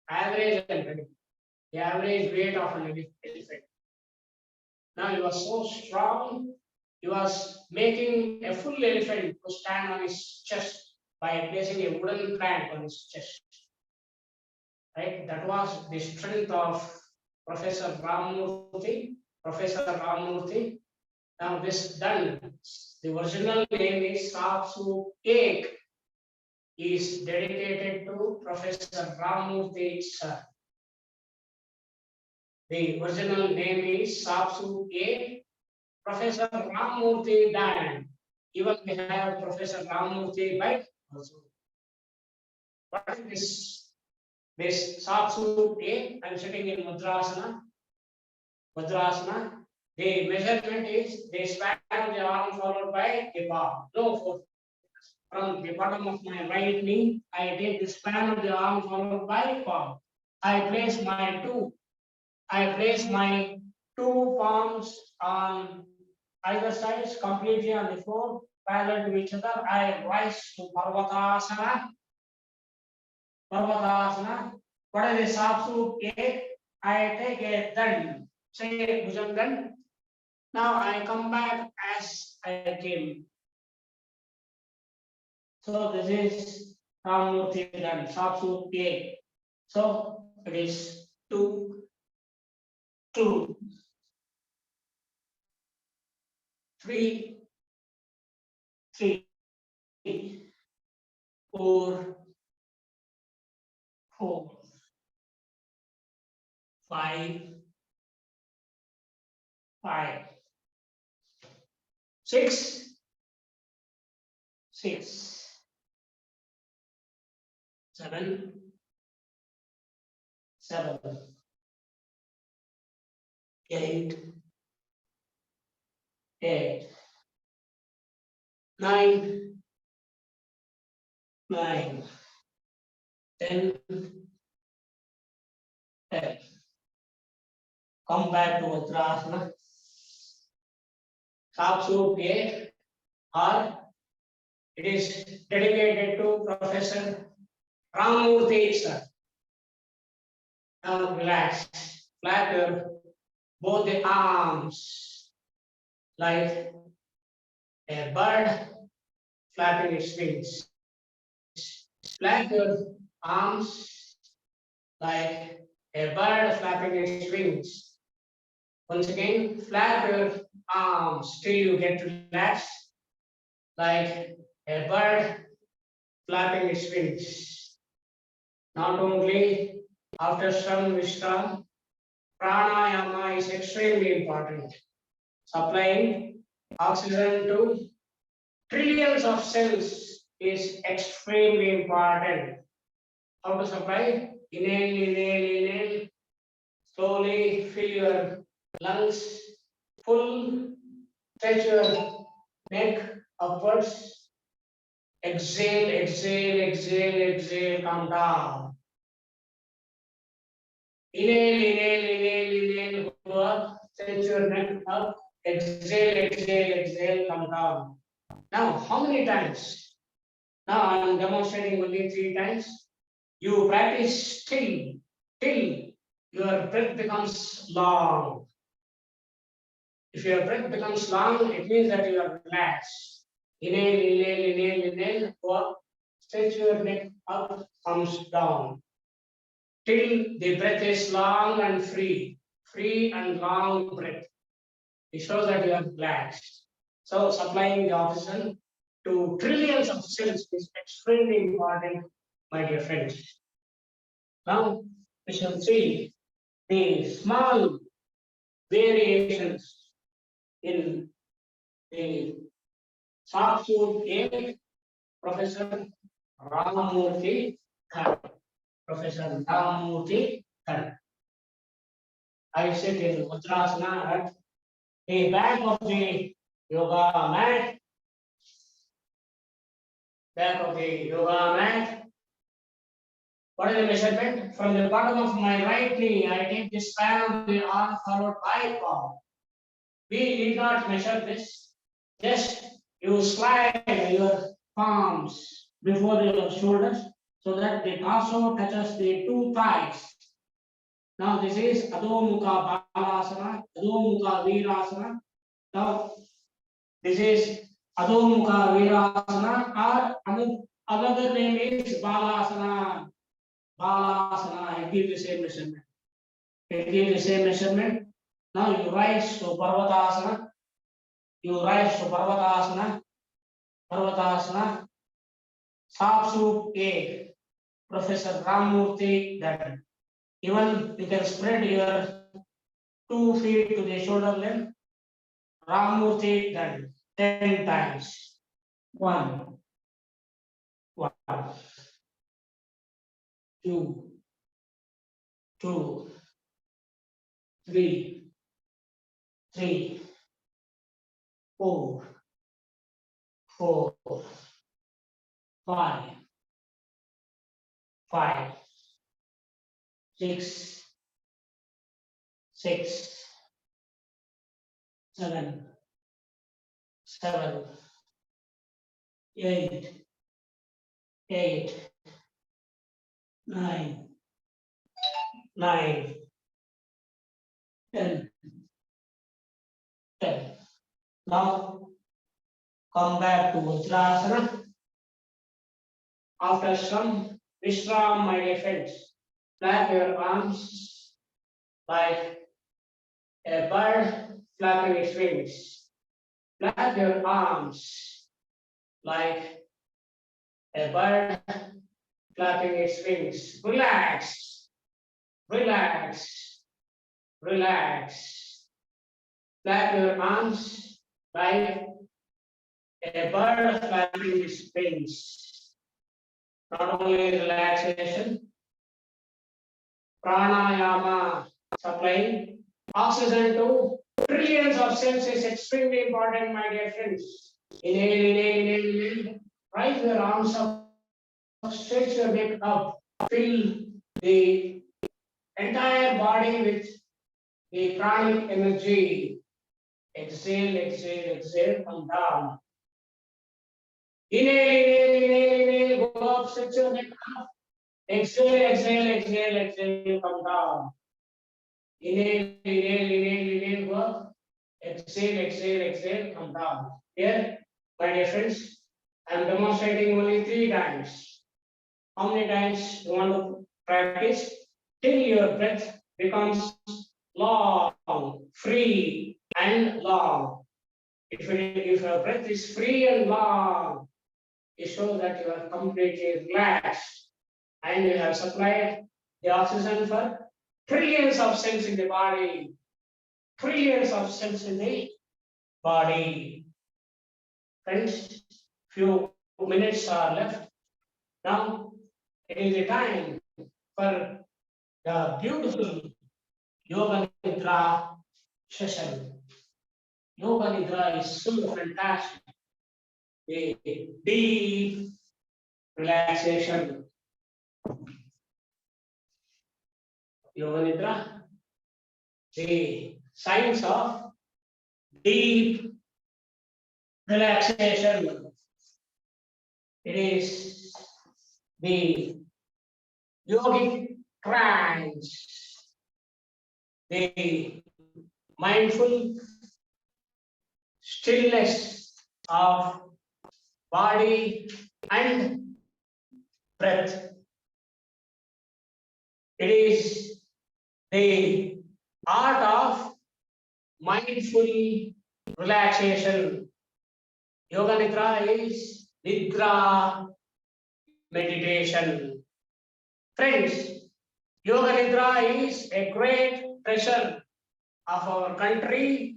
Average the average weight of an elephant. Now he was so strong, he was making a full elephant to stand on his chest by placing a wooden plank on his chest. Right? That was the strength of Professor Ramurthy. Now this done. The original name is Sapsu Ek. Is dedicated to Professor Ramurthy sir. The original name is Sapsu Ek. Professor Ramurthy Dand. Even we have Professor Ramurthy by also. What is this? This Sapsu Ek. I'm sitting in Mudrasana. The measurement is the span of the arm followed by the palm. No force. From the bottom of my right knee, I take the span of the arm followed by palm. I place my two palms on either sides completely on the floor, parallel to each other. I rise to Parvatasana. Parvatasana. What is the Sapsu A? I take a dand, say Bhujangan. Now I come back as I came. So this is Ramurti dand, Sapsu A. So it is 2, 2, 3, 3, 4, 4, 5, 5, 6, 6, 7, 7, 8, 8, 9, 9, 10, 10. Come back to Vajrasana. Sapsu 8, or it is dedicated to Professor Ramurthy sir. Now relax. Flap your both the arms like a bird flapping its wings. Flap your arms like a bird flapping its wings. Once again, flap your arms till you get relaxed like a bird flapping its wings. Not only after some Vishram, pranayama is extremely important. Supplying oxygen to trillions of cells is extremely important. How to supply? Inhale, inhale, inhale. Slowly fill your lungs full. Stretch your neck upwards. Exhale, exhale, exhale, exhale. Come down. Inhale, inhale, inhale, inhale. Go up. Stretch your neck up. Exhale, exhale, exhale. Come down. Now, how many times? Now I am demonstrating only 3 times. You practice till your breath becomes long. If your breath becomes long, it means that you are relaxed. Inhale, inhale, inhale, inhale, go up, stretch your neck up, comes down. Till the breath is long and free and long breath. It shows that you are relaxed. So supplying the oxygen to trillions of cells is extremely important, my dear friends. Now we shall see the small variations in the soft food A, Professor Ramamurthy Khan. Professor Ramamurthy Khan. I sit in Vajrasana at the back of the yoga mat. Back of the yoga mat. What is the measurement? From the bottom of my right knee, I take the span of the arm followed by palm. We need not measure this. Just you slide your palms before your shoulders so that the torso touches the 2 thighs. Now this is Adho Mukha Balasana, Adho Mukha Virasana. Now this is Adho Mukha Virasana, or another name is Balasana. Balasana, it gives the same measurement. It gives the same measurement. Now you rise to Parvatasana. You rise to Parvatasana. Parvatasana. Sapsu A. Professor Ramurthy that even you can spread your 2 feet to the shoulder length. Ramurthy that 10 times. 1, 1, 2, 2, 3, 3, 4, 4, 5, 5, 6, 6, 7, 7, 8, 9, 10, 10. Now come back to Vajrasana. After some Vishram, my dear friends, flap your arms like a bird flapping its wings. Flap your arms like a bird flapping its wings. Relax, relax, relax. Flap your arms like a bird flapping its wings. Not only relaxation, pranayama, supplying oxygen to trillions of cells is extremely important, my dear friends. Inhale, inhale, inhale, inhale. Raise your arms up, stretch your neck up, fill the entire body with the pranic energy. Exhale, exhale, exhale, come down. Inhale, inhale, inhale, inhale, go up, stretch your neck up. Exhale, exhale, exhale, exhale, come down. Inhale, inhale, inhale, inhale, go up. Exhale, exhale, exhale, come down. Here, my dear friends, I am demonstrating only 3 times. How many times you want to practice? Till your breath becomes long, free, and long. If your breath is free and long, it shows that you are completely relaxed and you have supplied the oxygen for trillions of cells in the body. Trillions of cells in the body. Friends, few minutes are left. Now it is the time for the beautiful Yoga Nidra session. Yoga Nidra is so fantastic. A deep relaxation. Yoga Nidra, the signs of deep relaxation. It is the yogic trance, the mindful stillness of body and breath. It is the art of mindful relaxation. Yoga Nidra is Nidra meditation. Friends, Yoga Nidra is a great treasure of our country,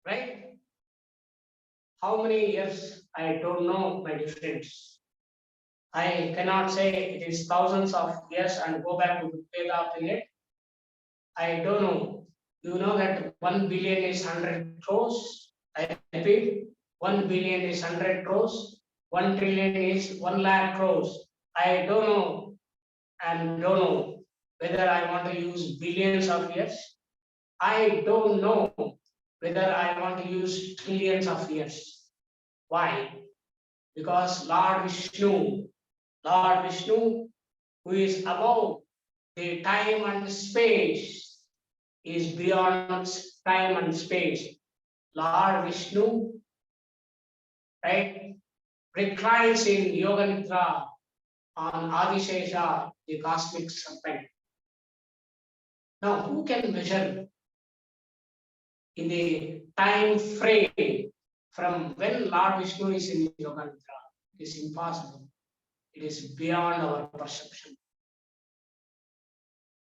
right? How many years? I don't know, my dear friends. I cannot say it is thousands of years and go back to Veda period. I don't know. You know that 1 billion is 100 crores. I repeat, 1 billion is 100 crores. 1 trillion is 1 lakh crores. I don't know and don't know whether I want to use billions of years. I don't know whether I want to use trillions of years. Why? Because Lord Vishnu, who is above the time and space, is beyond time and space. Lord Vishnu, right, reclines in Yoga Nidra on Adishesha, the cosmic serpent. Now, who can measure in the time frame from when Lord Vishnu is in Yoga Nidra? It is impossible. It is beyond our perception.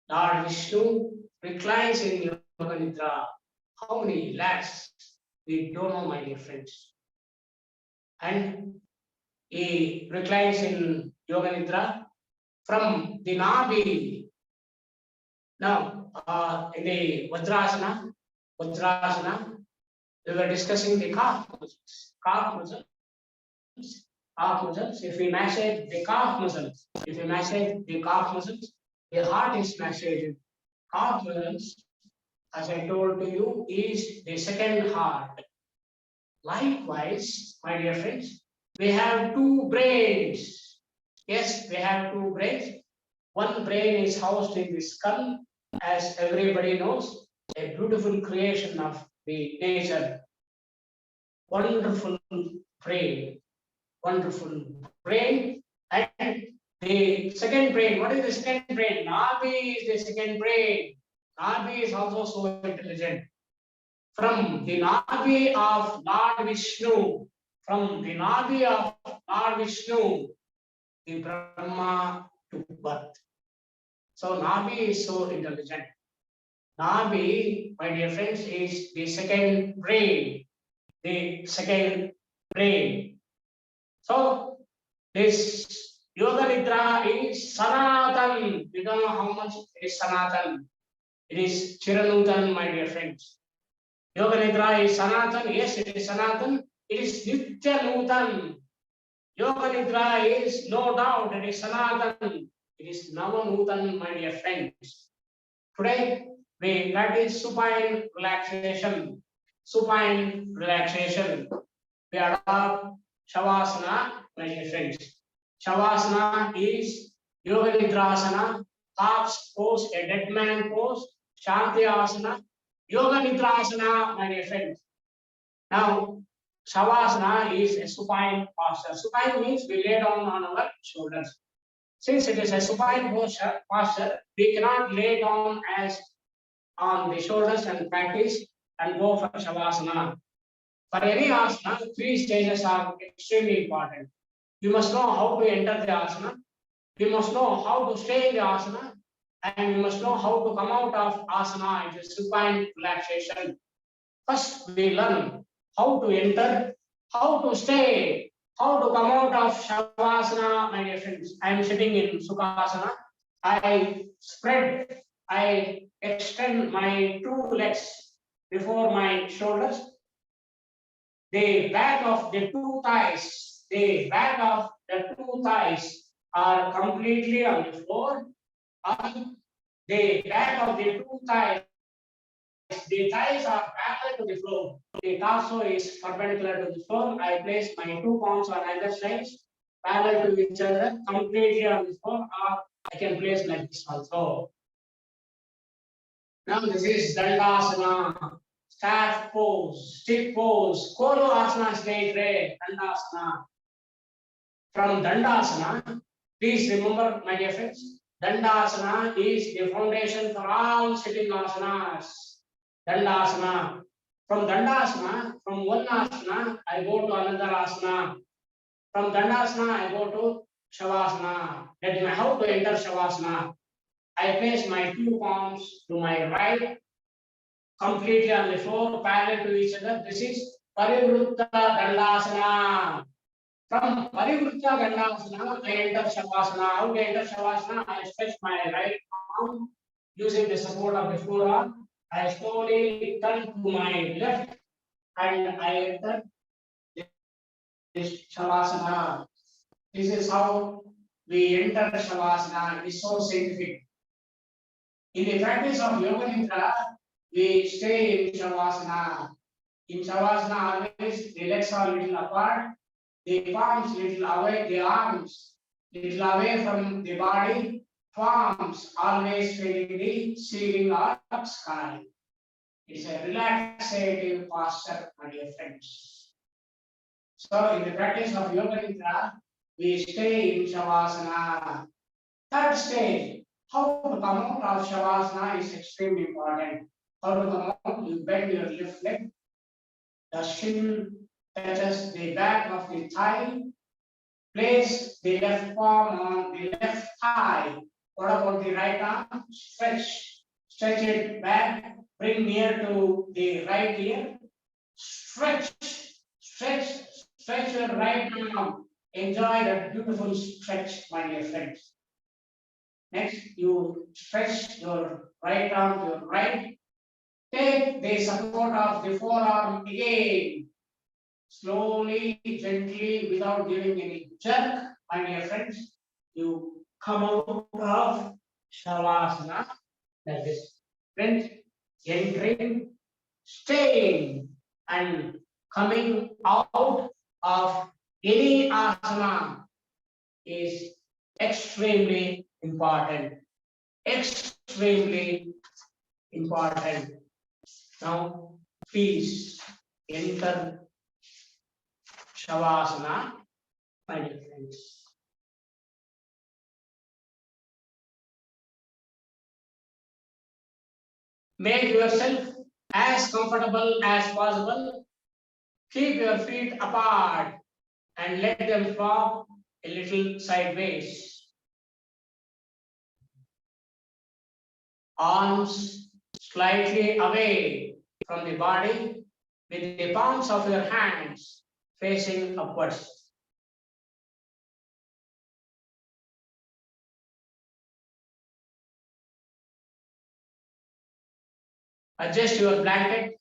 Lord Vishnu reclines in Yoga Nidra. How many lakhs? We don't know, my dear friends. And he reclines in Yoga Nidra from the Nabhi. Now, in the Vajrasana, we were discussing the calf muscles. If we massage the calf muscles, the heart is massaged. Calf muscles, as I told to you, is the second heart. Likewise, my dear friends, we have two brains. Yes, we have two brains. One brain is housed in the skull, as everybody knows, a beautiful creation of the nature. Wonderful brain, wonderful brain. And the second brain, what is the second brain? Nabi is the second brain. Nabi is also so intelligent. From the Nabi of Lord Vishnu, from the Nabi of Lord Vishnu, the Brahma took birth. So Nabi is so intelligent. Nabi, my dear friends, is the second brain. The second brain. So this Yoga Nidra is Sanatan. You don't know how much it is Sanatan. It is Chiranutan, my dear friends. Yoga Nidra is Sanatan. Yes, it is Sanatan. It is Nitya Nutan. Yoga Nidra is no doubt, it is Sanatan. It is Navanutan, my dear friends. Today, we practice supine relaxation. Supine relaxation. We adopt Shavasana, my dear friends. Shavasana is Yoga Nidrasana, half pose, a dead man pose, Shanti Asana, Yoga Nidrasana, my dear friends. Now, Shavasana is a supine posture. Supine means we lay down on our shoulders. Since it is a supine posture, we cannot lay down as on the shoulders and practice and go for Shavasana. For any asana, three stages are extremely important. You must know how to enter the asana, you must know how to stay in the asana, and you must know how to come out of asana. It is supine relaxation. First, we learn how to enter, how to stay, how to come out of Shavasana, my dear friends. I am sitting in Sukhasana. I spread, I extend my two legs before my shoulders. The back of the two thighs, the back of the two thighs are completely on the floor. On the back of the two thighs, the thighs are parallel to the floor. The torso is perpendicular to the floor. I place my two palms on either sides, parallel to each other, completely on the floor, or I can place like this also. Now this is Dandasana, staff pose, stick pose, Kolo Asana stage red, Dandasana. From Dandasana, please remember, my dear friends, Dandasana is the foundation for all sitting asanas. Dandasana. From Dandasana, from one asana, I go to another asana. From Dandasana, I go to Shavasana. That is how to enter Shavasana. I place my two palms to my right, completely on the floor, parallel to each other. This is Parivrutta Dandasana. From Parivrutta Dandasana, I enter Shavasana. How to enter Shavasana? I stretch my right arm using the support of the forearm. I slowly turn to my left and I enter this Shavasana. This is how we enter Shavasana. It is so scientific. In the practice of Yoga Nidra, we stay in Shavasana. In Shavasana, always the legs are little apart, the palms little away, the arms little away from the body, palms always facing the ceiling or sky. It is a relaxative posture, my dear friends. So, in the practice of Yoga Nidra, we stay in Shavasana. Third stage, how to come out of Shavasana is extremely important. How to come out, you bend your left leg, the shin touches the back of the thigh, place the left palm on the left thigh. What about the right arm? Stretch it back, bring near to the right ear, stretch your right arm. Enjoy that beautiful stretch, my dear friends. Next, you stretch your right arm to your right. Take the support of the forearm again. Slowly, gently, without giving any jerk, my dear friends, you come out of Shavasana like this. Friends, entering, staying, and coming out of any asana is extremely important. Extremely important. Now, please enter Shavasana, my dear friends. Make yourself as comfortable as possible. Keep your feet apart and let them flop a little sideways. Arms slightly away from the body with the palms of your hands facing upwards. Adjust your blanket,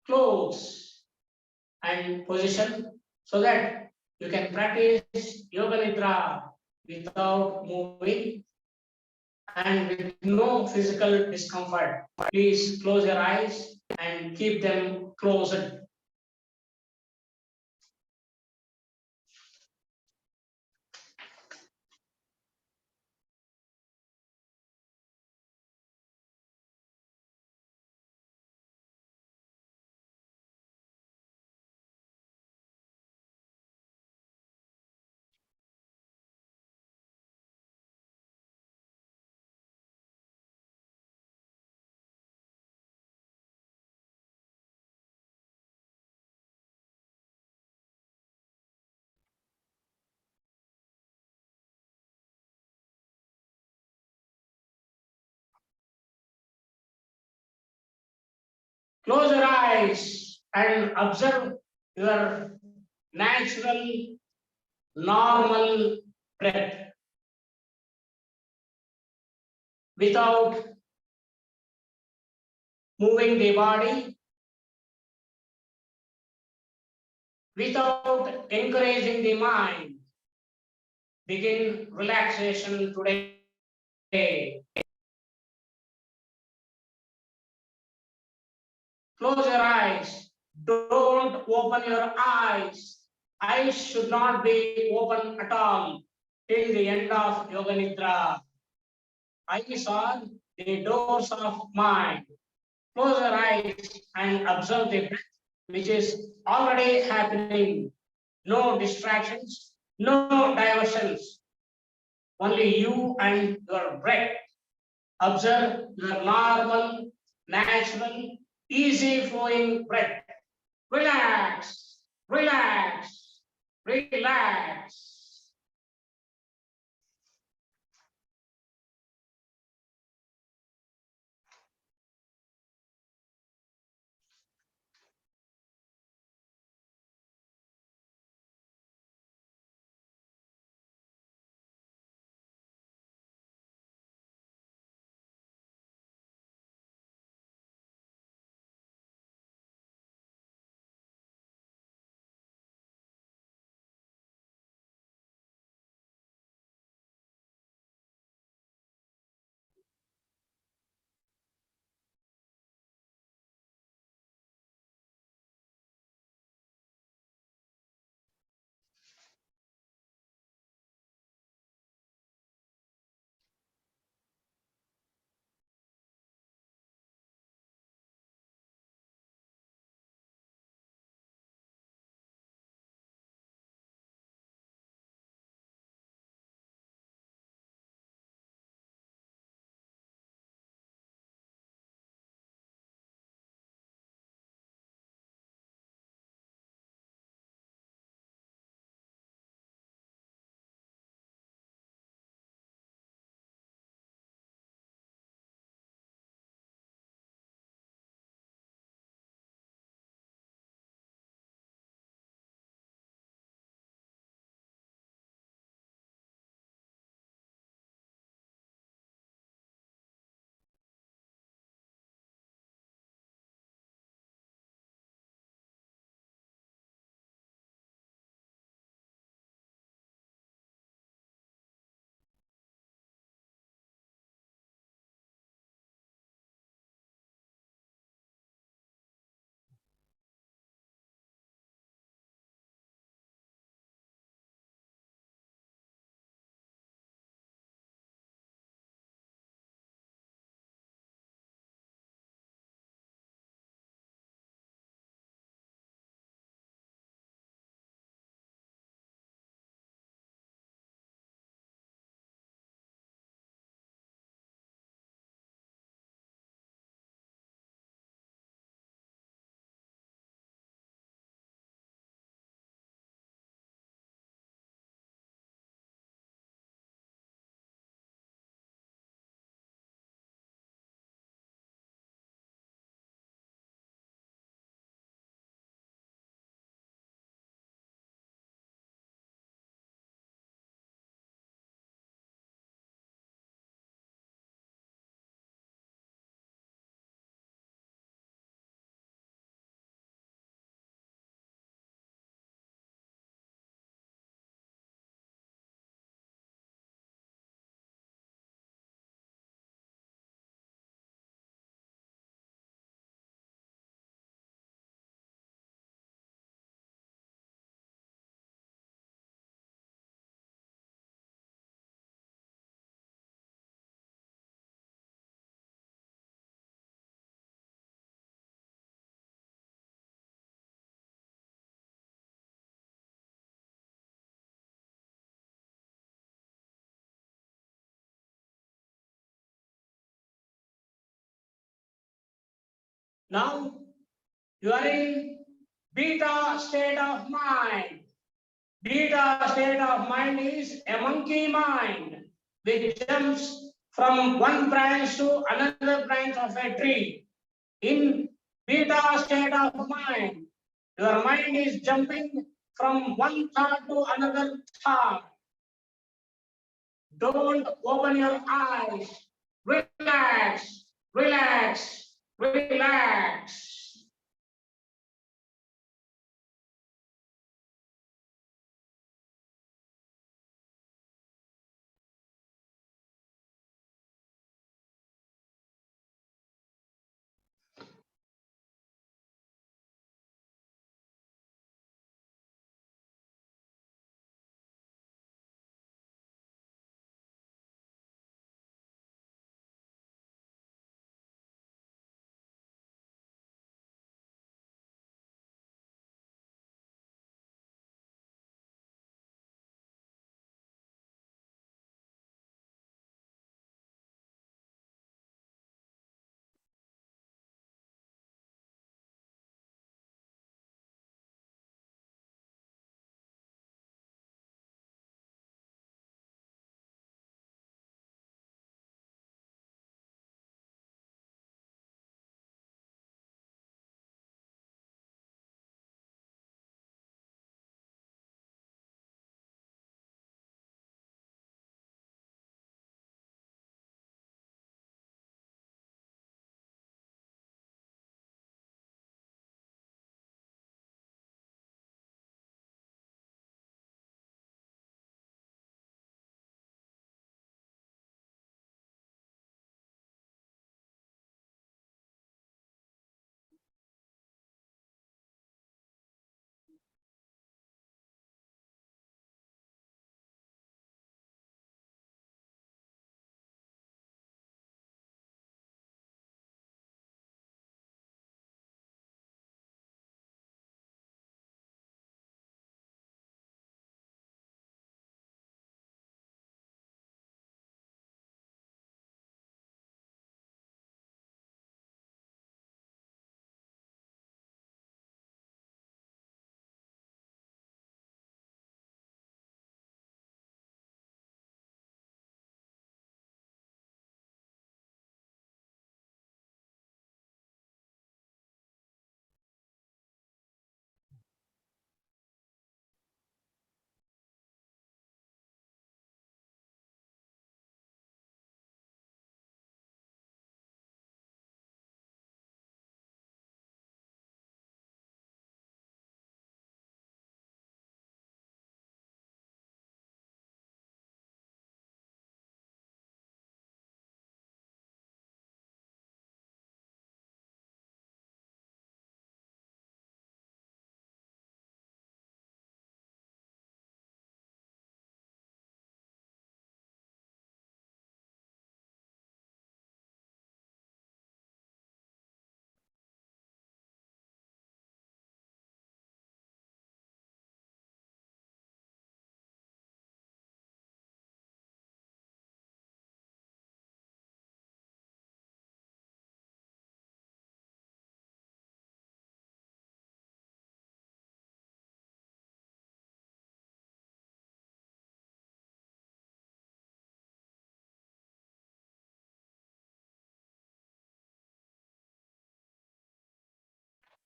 clothes, and position so that you can practice yoga nidra without moving and with no physical discomfort. Please close your eyes and keep them closed. Close your eyes and observe your natural, normal breath without moving the body, without encouraging the mind. Begin relaxation today. Close your eyes. Don't open your eyes. Eyes should not be open at all till the end of Yoga Nidra. Eyes are the doors of mind. Close your eyes and observe the breath which is already happening. No distractions, no diversions. Only you and your breath. Observe your normal, natural, easy flowing breath. Relax, relax, relax. Now you are in beta state of mind. Beta state of mind is a monkey mind which jumps from one branch to another branch of a tree. In beta state of mind, your mind is jumping from one thought to another thought. Don't open your eyes. Relax, relax, relax.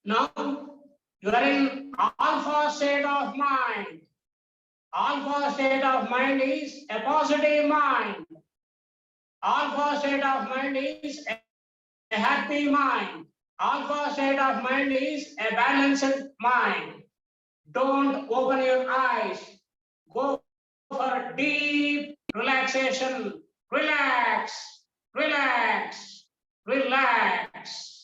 Now you are in alpha state of mind. Alpha state of mind is a positive mind. Alpha state of mind is a happy mind. Alpha state of mind is a balanced mind. Don't open your eyes. Go for deep relaxation. Relax, relax, relax.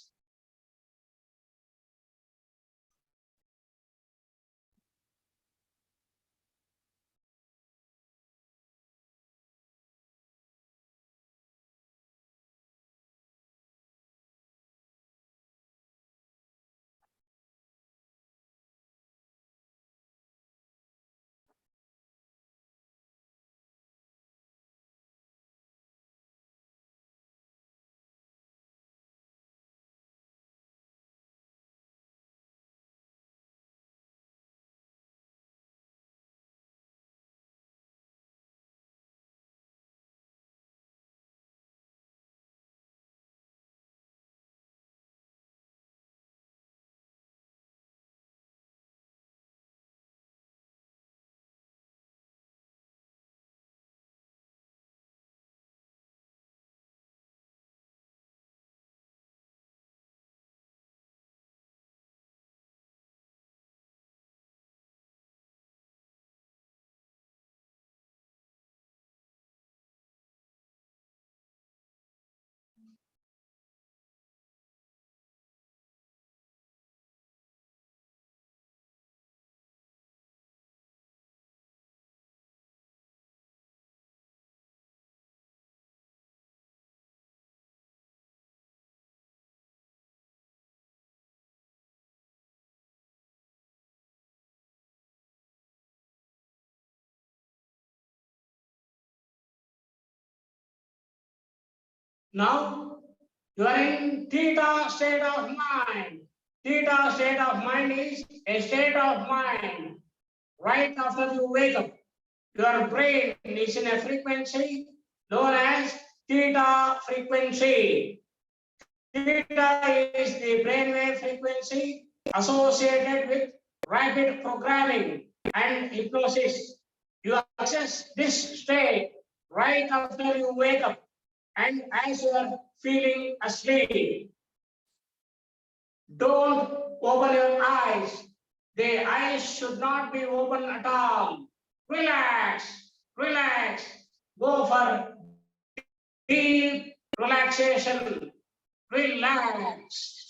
Now you are in theta state of mind. Theta state of mind is a state of mind right after you wake up. Your brain is in a frequency known as theta frequency. Theta is the brainwave frequency associated with rapid programming and hypnosis. You access this state right after you wake up and as you are feeling asleep. Don't open your eyes. The eyes should not be open at all. Relax, relax. Go for deep relaxation. Relax.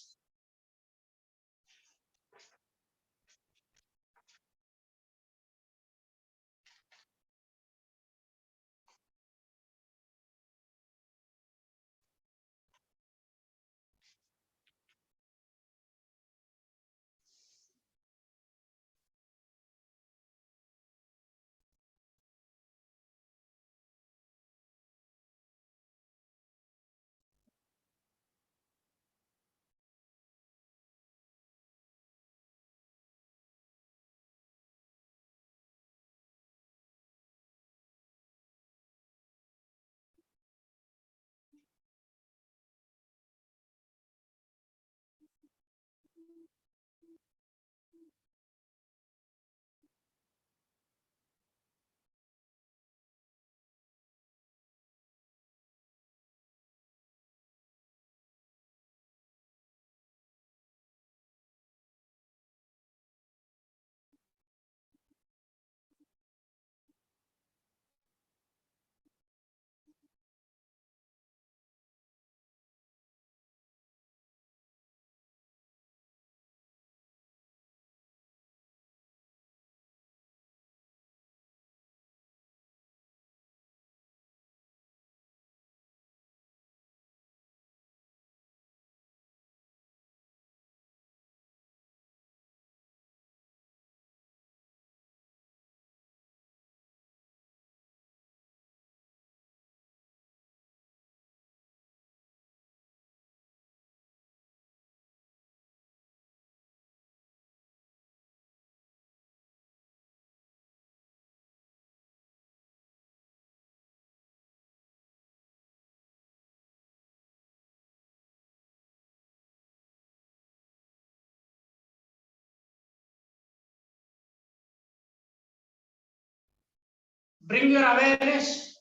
Bring your awareness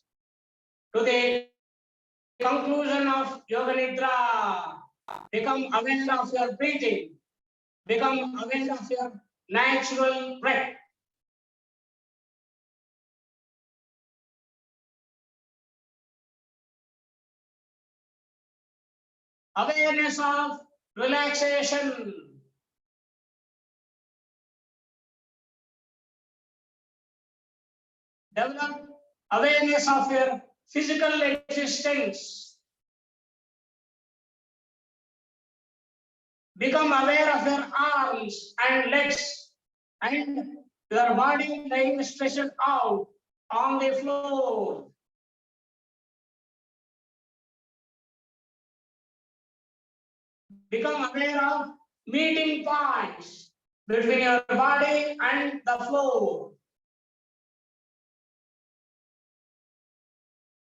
to the conclusion of Yoga Nidra. Become aware of your breathing. Become aware of your natural breath. Awareness of relaxation. Develop awareness of your physical existence. Become aware of your arms and legs and your body lying stretched out on the floor. Become aware of meeting points between your body and the floor.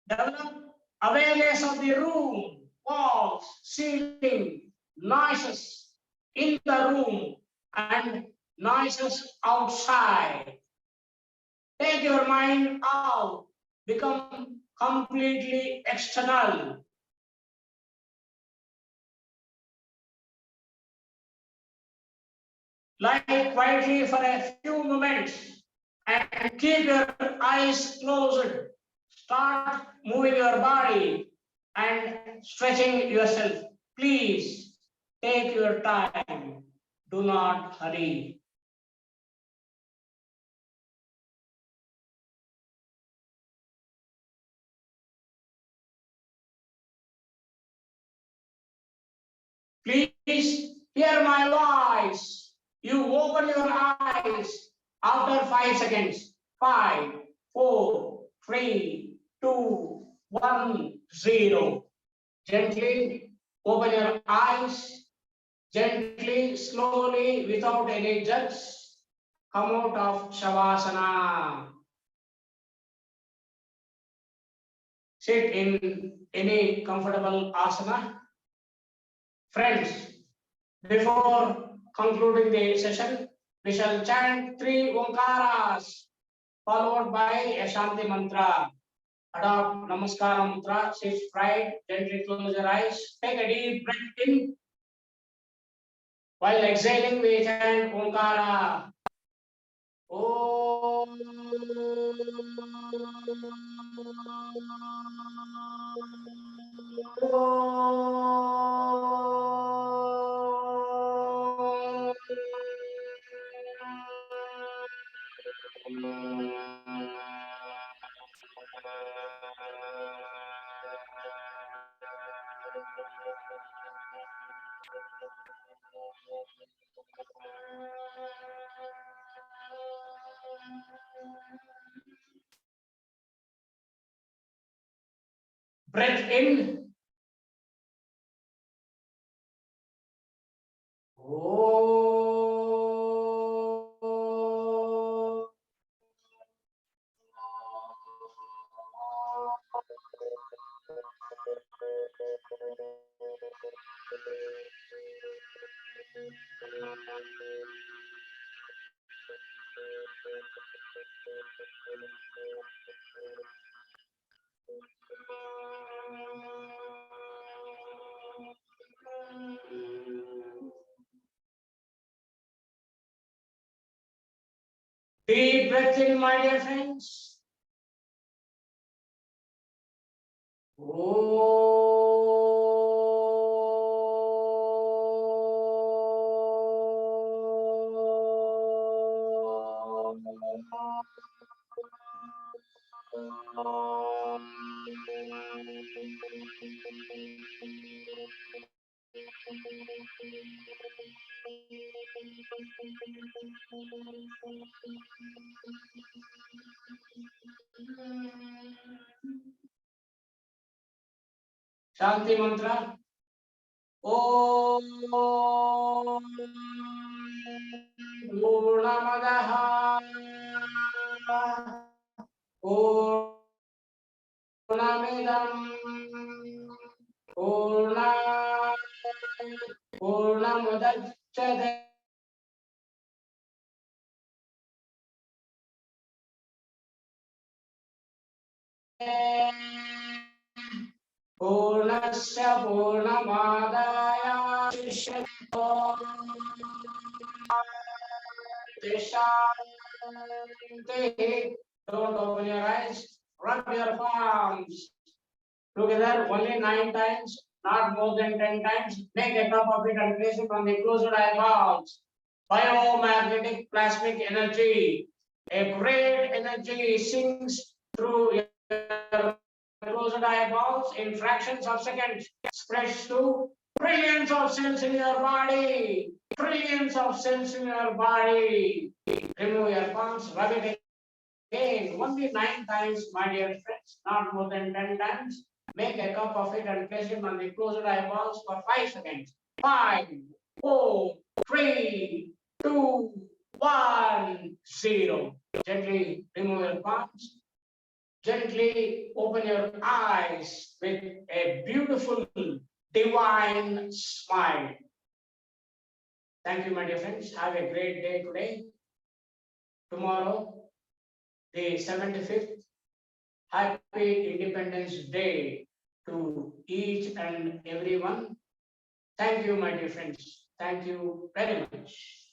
Develop awareness of the room, walls, ceiling, noises in the room and noises outside. Take your mind out, become completely external. Lie quietly for a few moments and keep your eyes closed. Start moving your body and stretching yourself. Please take your time. Do not hurry. Please hear my voice. You open your eyes after 5 seconds. 5, 4, 3, 2, 1, 0. Gently open your eyes. Gently, slowly, without any jerks, come out of Shavasana. Sit in any comfortable asana. Friends, before concluding the session, we shall chant 3 Omkaras, followed by a Shanti mantra. Adopt Namaskara mantra, sit right, gently close your eyes, take a deep breath in. While exhaling, we chant Omkara. Om. Breath in. Deep breath in, my dear friends. Shanti mantra. Om Purnamadaha Purnamidam Purnat Purnamudachyate Purnasya Purnamadaya Shanti. Don't open your eyes. Rub your palms together only 9 times, not more than 10 times. Make a cup of it and place it on the closed eyeballs. Biomagnetic plasmic energy. A great energy sinks through your closed eyeballs in fractions of seconds. Spreads to trillions of cells in your body. Trillions of cells in your body. Remove your palms, rub it again, only 9 times, my dear friends, not more than 10 times. Make a cup of it and place it on the closed eyeballs for 5 seconds. 5, 4, 3, 2, 1, 0. Gently remove your palms. Gently open your eyes with a beautiful divine smile. Thank you, my dear friends. Have a great day today. Tomorrow, the 75th Happy Independence Day to each and everyone. Thank you, my dear friends. Thank you very much.